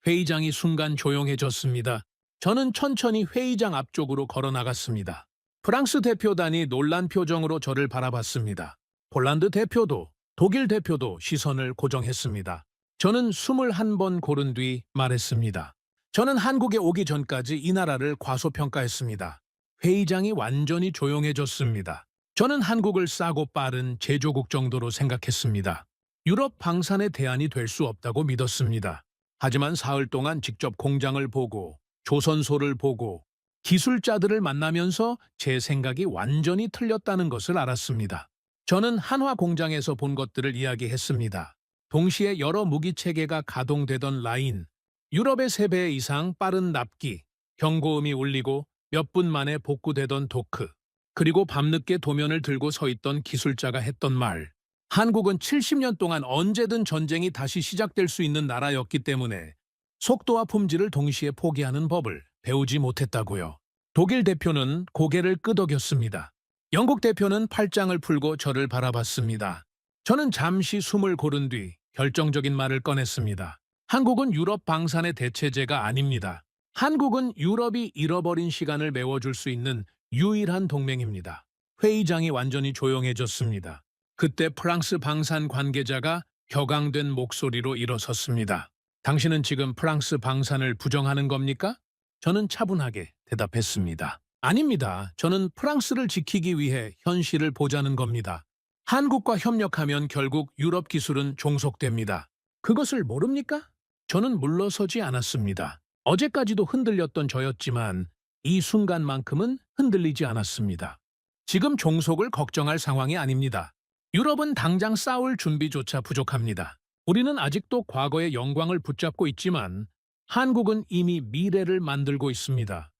회의장이 순간 조용해졌습니다. 저는 천천히 회의장 앞쪽으로 걸어 나갔습니다. 프랑스 대표단이 놀란 표정으로 저를 바라봤습니다. 폴란드 대표도 독일 대표도 시선을 고정했습니다. 저는 숨을 한 번 고른 뒤 말했습니다. 저는 한국에 오기 전까지 이 나라를 과소평가했습니다. 회의장이 완전히 조용해졌습니다. 저는 한국을 싸고 빠른 제조국 정도로 생각했습니다. 유럽 방산의 대안이 될 수 없다고 믿었습니다. 하지만 사흘 동안 직접 공장을 보고 조선소를 보고 기술자들을 만나면서 제 생각이 완전히 틀렸다는 것을 알았습니다. 저는 한화 공장에서 본 것들을 이야기했습니다. 동시에 여러 무기 체계가 가동되던 라인, 유럽의 3배 이상 빠른 납기, 경고음이 울리고 몇 분 만에 복구되던 도크, 그리고 밤늦게 도면을 들고 서 있던 기술자가 했던 말. 한국은 70년 동안 언제든 전쟁이 다시 시작될 수 있는 나라였기 때문에 속도와 품질을 동시에 포기하는 법을 배우지 못했다고요. 독일 대표는 고개를 끄덕였습니다. 영국 대표는 팔짱을 풀고 저를 바라봤습니다. 저는 잠시 숨을 고른 뒤 결정적인 말을 꺼냈습니다. 한국은 유럽 방산의 대체제가 아닙니다. 한국은 유럽이 잃어버린 시간을 메워줄 수 있는 유일한 동맹입니다. 회의장이 완전히 조용해졌습니다. 그때 프랑스 방산 관계자가 격앙된 목소리로 일어섰습니다. 당신은 지금 프랑스 방산을 부정하는 겁니까? 저는 차분하게 대답했습니다. 아닙니다. 저는 프랑스를 지키기 위해 현실을 보자는 겁니다. 한국과 협력하면 결국 유럽 기술은 종속됩니다. 그것을 모릅니까? 저는 물러서지 않았습니다. 어제까지도 흔들렸던 저였지만 이 순간만큼은 흔들리지 않았습니다. 지금 종속을 걱정할 상황이 아닙니다. 유럽은 당장 싸울 준비조차 부족합니다. 우리는 아직도 과거의 영광을 붙잡고 있지만 한국은 이미 미래를 만들고 있습니다.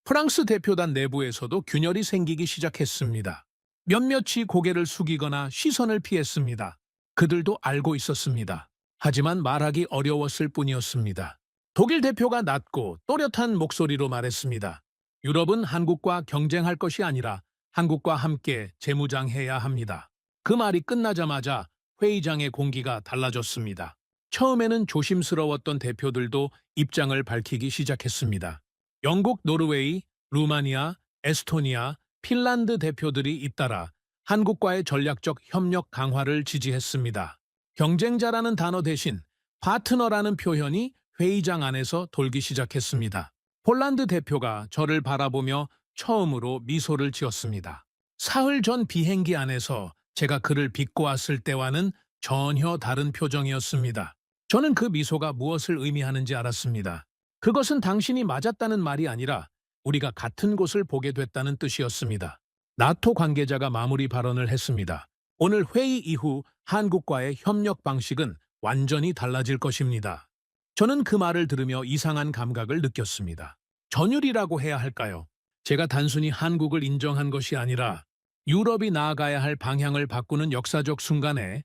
프랑스 대표단 내부에서도 균열이 생기기 시작했습니다. 몇몇이 고개를 숙이거나 시선을 피했습니다. 그들도 알고 있었습니다. 하지만 말하기 어려웠을 뿐이었습니다. 독일 대표가 낮고 또렷한 목소리로 말했습니다. 유럽은 한국과 경쟁할 것이 아니라 한국과 함께 재무장해야 합니다. 그 말이 끝나자마자 회의장의 공기가 달라졌습니다. 처음에는 조심스러웠던 대표들도 입장을 밝히기 시작했습니다. 영국, 노르웨이, 루마니아, 에스토니아, 핀란드 대표들이 잇따라 한국과의 전략적 협력 강화를 지지했습니다. 경쟁자라는 단어 대신 파트너라는 표현이 회의장 안에서 돌기 시작했습니다. 폴란드 대표가 저를 바라보며 처음으로 미소를 지었습니다. 사흘 전 비행기 안에서 제가 그를 비꼬았을 때와는 전혀 다른 표정이었습니다. 저는 그 미소가 무엇을 의미하는지 알았습니다. 그것은 당신이 맞았다는 말이 아니라 우리가 같은 곳을 보게 됐다는 뜻이었습니다. 나토 관계자가 마무리 발언을 했습니다. 오늘 회의 이후 한국과의 협력 방식은 완전히 달라질 것입니다. 저는 그 말을 들으며 이상한 감각을 느꼈습니다. 전율이라고 해야 할까요? 제가 단순히 한국을 인정한 것이 아니라 유럽이 나아가야 할 방향을 바꾸는 역사적 순간에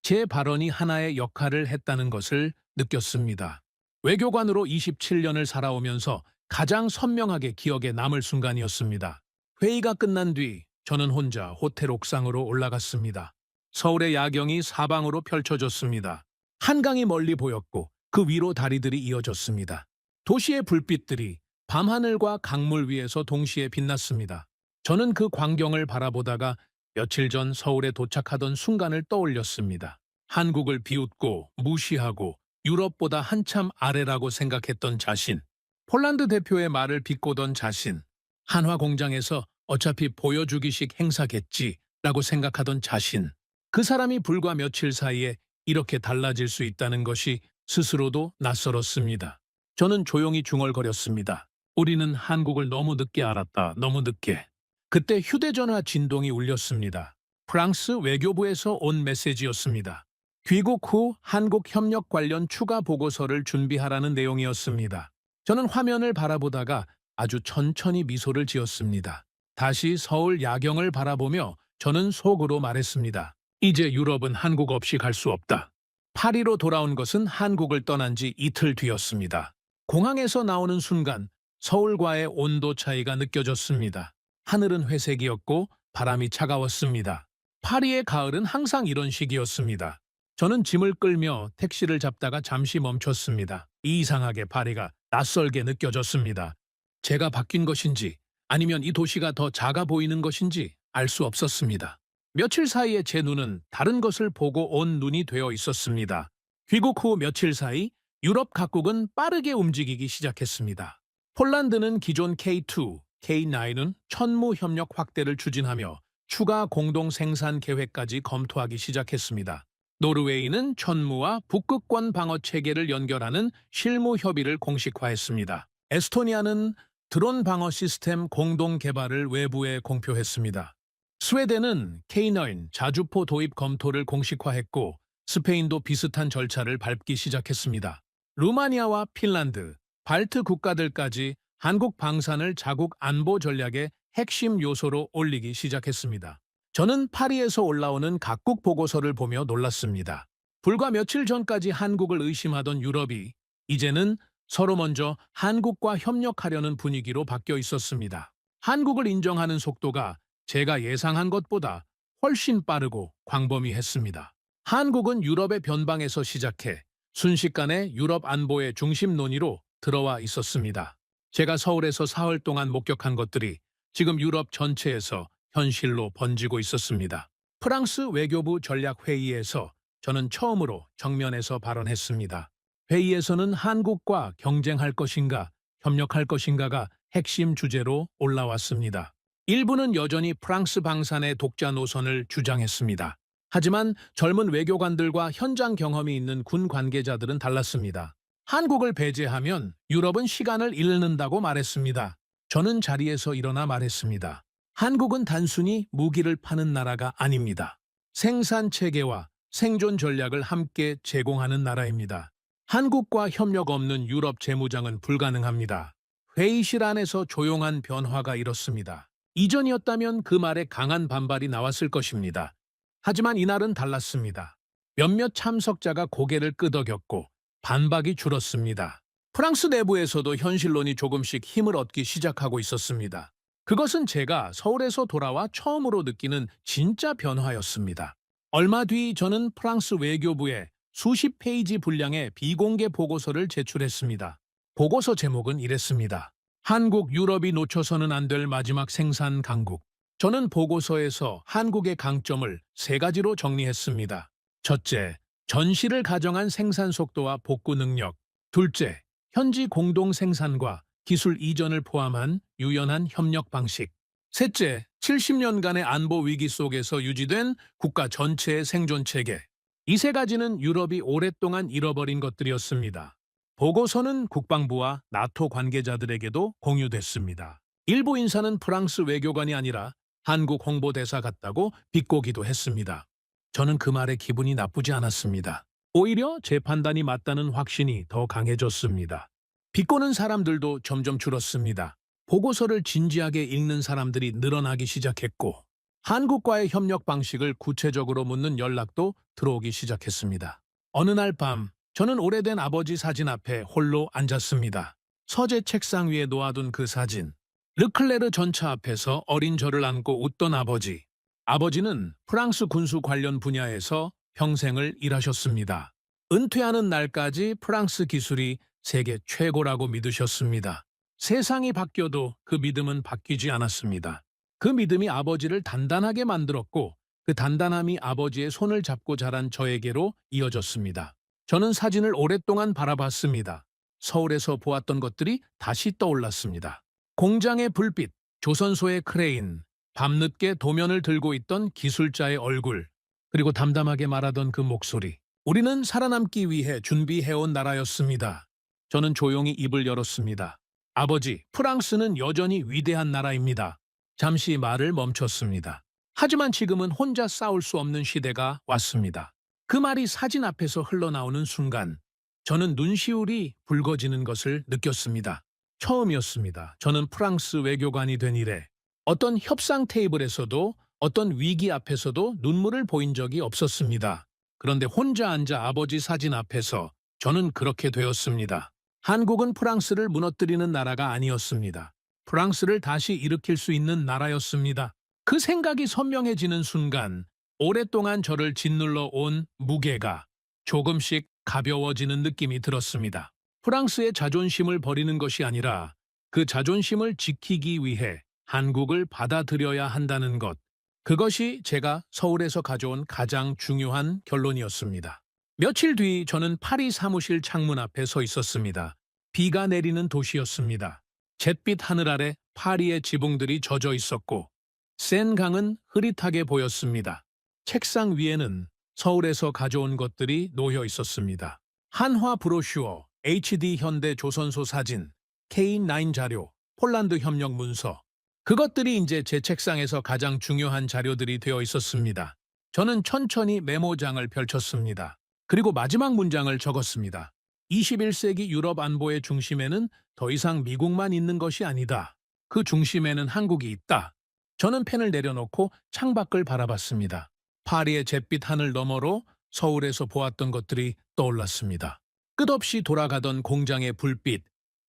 제 발언이 하나의 역할을 했다는 것을 느꼈습니다. 외교관으로 27년을 살아오면서 가장 선명하게 기억에 남을 순간이었습니다. 회의가 끝난 뒤 저는 혼자 호텔 옥상으로 올라갔습니다. 서울의 야경이 사방으로 펼쳐졌습니다. 한강이 멀리 보였고 그 위로 다리들이 이어졌습니다. 도시의 불빛들이 밤하늘과 강물 위에서 동시에 빛났습니다. 저는 그 광경을 바라보다가 며칠 전 서울에 도착하던 순간을 떠올렸습니다. 한국을 비웃고 무시하고 유럽보다 한참 아래라고 생각했던 자신, 폴란드 대표의 말을 비꼬던 자신, 한화 공장에서 어차피 보여주기식 행사겠지라고 생각하던 자신, 그 사람이 불과 며칠 사이에 이렇게 달라질 수 있다는 것이 스스로도 낯설었습니다. 저는 조용히 중얼거렸습니다. 우리는 한국을 너무 늦게 알았다. 너무 늦게. 그때 휴대전화 진동이 울렸습니다. 프랑스 외교부에서 온 메시지였습니다. 귀국 후 한국 협력 관련 추가 보고서를 준비하라는 내용이었습니다. 저는 화면을 바라보다가 아주 천천히 미소를 지었습니다. 다시 서울 야경을 바라보며 저는 속으로 말했습니다. 이제 유럽은 한국 없이 갈 수 없다. 파리로 돌아온 것은 한국을 떠난 지 이틀 뒤였습니다. 공항에서 나오는 순간 서울과의 온도 차이가 느껴졌습니다. 하늘은 회색이었고 바람이 차가웠습니다. 파리의 가을은 항상 이런 시기였습니다. 저는 짐을 끌며 택시를 잡다가 잠시 멈췄습니다. 이상하게 파리가 낯설게 느껴졌습니다. 제가 바뀐 것인지 아니면 이 도시가 더 작아 보이는 것인지 알 수 없었습니다. 며칠 사이에 제 눈은 다른 것을 보고 온 눈이 되어 있었습니다. 귀국 후 며칠 사이 유럽 각국은 빠르게 움직이기 시작했습니다. 폴란드는 기존 K2, K9은 천무 협력 확대를 추진하며 추가 공동 생산 계획까지 검토하기 시작했습니다. 노르웨이는 천무와 북극권 방어 체계를 연결하는 실무 협의를 공식화했습니다. 에스토니아는 드론 방어 시스템 공동 개발을 외부에 공표했습니다. 스웨덴은 K9 자주포 도입 검토를 공식화했고 스페인도 비슷한 절차를 밟기 시작했습니다. 루마니아와 핀란드, 발트 국가들까지 한국 방산을 자국 안보 전략의 핵심 요소로 올리기 시작했습니다. 저는 파리에서 올라오는 각국 보고서를 보며 놀랐습니다. 불과 며칠 전까지 한국을 의심하던 유럽이 이제는 서로 먼저 한국과 협력하려는 분위기로 바뀌어 있었습니다. 한국을 인정하는 속도가 제가 예상한 것보다 훨씬 빠르고 광범위했습니다. 한국은 유럽의 변방에서 시작해 순식간에 유럽 안보의 중심 논의로 들어와 있었습니다. 제가 서울에서 사흘 동안 목격한 것들이 지금 유럽 전체에서 현실로 번지고 있었습니다. 프랑스 외교부 전략회의에서 저는 처음으로 정면에서 발언했습니다. 회의에서는 한국과 경쟁할 것인가, 협력할 것인가가 핵심 주제로 올라왔습니다. 일부는 여전히 프랑스 방산의 독자 노선을 주장했습니다. 하지만 젊은 외교관들과 현장 경험이 있는 군 관계자들은 달랐습니다. 한국을 배제하면 유럽은 시간을 잃는다고 말했습니다. 저는 자리에서 일어나 말했습니다. 한국은 단순히 무기를 파는 나라가 아닙니다. 생산 체계와 생존 전략을 함께 제공하는 나라입니다. 한국과 협력 없는 유럽 재무장은 불가능합니다. 회의실 안에서 조용한 변화가 일었습니다. 이전이었다면 그 말에 강한 반발이 나왔을 것입니다. 하지만 이날은 달랐습니다. 몇몇 참석자가 고개를 끄덕였고 반박이 줄었습니다. 프랑스 내부에서도 현실론이 조금씩 힘을 얻기 시작하고 있었습니다. 그것은 제가 서울에서 돌아와 처음으로 느끼는 진짜 변화였습니다. 얼마 뒤 저는 프랑스 외교부에 수십 페이지 분량의 비공개 보고서를 제출했습니다. 보고서 제목은 이랬습니다. 한국, 유럽이 놓쳐서는 안 될 마지막 생산 강국. 저는 보고서에서 한국의 강점을 세 가지로 정리했습니다. 첫째, 전시를 가정한 생산 속도와 복구 능력. 둘째, 현지 공동 생산과 기술 이전을 포함한 유연한 협력 방식. 셋째, 70년간의 안보 위기 속에서 유지된 국가 전체의 생존 체계. 이 세 가지는 유럽이 오랫동안 잃어버린 것들이었습니다. 보고서는 국방부와 나토 관계자들에게도 공유됐습니다. 일부 인사는 프랑스 외교관이 아니라 한국 홍보대사 같다고 비꼬기도 했습니다. 저는 그 말에 기분이 나쁘지 않았습니다. 오히려 제 판단이 맞다는 확신이 더 강해졌습니다. 비꼬는 사람들도 점점 줄었습니다. 보고서를 진지하게 읽는 사람들이 늘어나기 시작했고 한국과의 협력 방식을 구체적으로 묻는 연락도 들어오기 시작했습니다. 어느 날 밤 저는 오래된 아버지 사진 앞에 홀로 앉았습니다. 서재 책상 위에 놓아둔 그 사진. 르클레르 전차 앞에서 어린 저를 안고 웃던 아버지. 아버지는 프랑스 군수 관련 분야에서 평생을 일하셨습니다. 은퇴하는 날까지 프랑스 기술이 세계 최고라고 믿으셨습니다. 세상이 바뀌어도 그 믿음은 바뀌지 않았습니다. 그 믿음이 아버지를 단단하게 만들었고 그 단단함이 아버지의 손을 잡고 자란 저에게로 이어졌습니다. 저는 사진을 오랫동안 바라봤습니다. 서울에서 보았던 것들이 다시 떠올랐습니다. 공장의 불빛, 조선소의 크레인, 밤늦게 도면을 들고 있던 기술자의 얼굴, 그리고 담담하게 말하던 그 목소리. 우리는 살아남기 위해 준비해온 나라였습니다. 저는 조용히 입을 열었습니다. 아버지, 프랑스는 여전히 위대한 나라입니다. 잠시 말을 멈췄습니다. 하지만 지금은 혼자 싸울 수 없는 시대가 왔습니다. 그 말이 사진 앞에서 흘러나오는 순간 저는 눈시울이 붉어지는 것을 느꼈습니다. 처음이었습니다. 저는 프랑스 외교관이 된 이래 어떤 협상 테이블에서도 어떤 위기 앞에서도 눈물을 보인 적이 없었습니다. 그런데 혼자 앉아 아버지 사진 앞에서 저는 그렇게 되었습니다. 한국은 프랑스를 무너뜨리는 나라가 아니었습니다. 프랑스를 다시 일으킬 수 있는 나라였습니다. 그 생각이 선명해지는 순간 오랫동안 저를 짓눌러 온 무게가 조금씩 가벼워지는 느낌이 들었습니다. 프랑스의 자존심을 버리는 것이 아니라 그 자존심을 지키기 위해 한국을 받아들여야 한다는 것. 그것이 제가 서울에서 가져온 가장 중요한 결론이었습니다. 며칠 뒤 저는 파리 사무실 창문 앞에 서 있었습니다. 비가 내리는 도시였습니다. 잿빛 하늘 아래 파리의 지붕들이 젖어 있었고 센강은 흐릿하게 보였습니다. 책상 위에는 서울에서 가져온 것들이 놓여 있었습니다. 한화 브로슈어, HD 현대 조선소 사진, K9 자료, 폴란드 협력 문서. 그것들이 이제 제 책상에서 가장 중요한 자료들이 되어 있었습니다. 저는 천천히 메모장을 펼쳤습니다. 그리고 마지막 문장을 적었습니다. 21세기 유럽 안보의 중심에는 더 이상 미국만 있는 것이 아니다. 그 중심에는 한국이 있다. 저는 펜을 내려놓고 창밖을 바라봤습니다. 파리의 잿빛 하늘 너머로 서울에서 보았던 것들이 떠올랐습니다. 끝없이 돌아가던 공장의 불빛,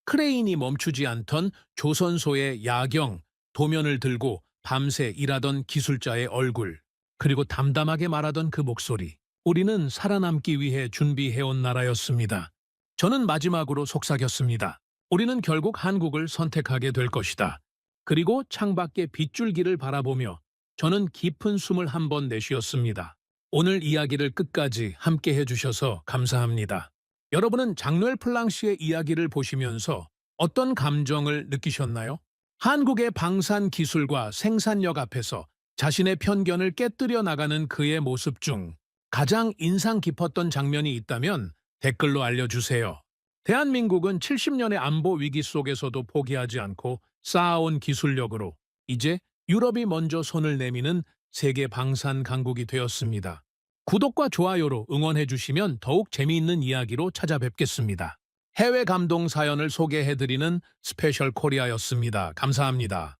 크레인이 멈추지 않던 조선소의 야경, 도면을 들고 밤새 일하던 기술자의 얼굴, 그리고 담담하게 말하던 그 목소리. 우리는 살아남기 위해 준비해온 나라였습니다. 저는 마지막으로 속삭였습니다. 우리는 결국 한국을 선택하게 될 것이다. 그리고 창밖의 빗줄기를 바라보며 저는 깊은 숨을 한번 내쉬었습니다. 오늘 이야기를 끝까지 함께 해주셔서 감사합니다. 여러분은 장르엘 플랑시의 이야기를 보시면서 어떤 감정을 느끼셨나요? 한국의 방산 기술과 생산력 앞에서 자신의 편견을 깨뜨려 나가는 그의 모습 중 가장 인상 깊었던 장면이 있다면 댓글로 알려주세요. 대한민국은 70년의 안보 위기 속에서도 포기하지 않고 쌓아온 기술력으로 이제 유럽이 먼저 손을 내미는 세계 방산 강국이 되었습니다. 구독과 좋아요로 응원해 주시면 더욱 재미있는 이야기로 찾아뵙겠습니다. 해외 감동 사연을 소개해드리는 스페셜 코리아였습니다. 감사합니다.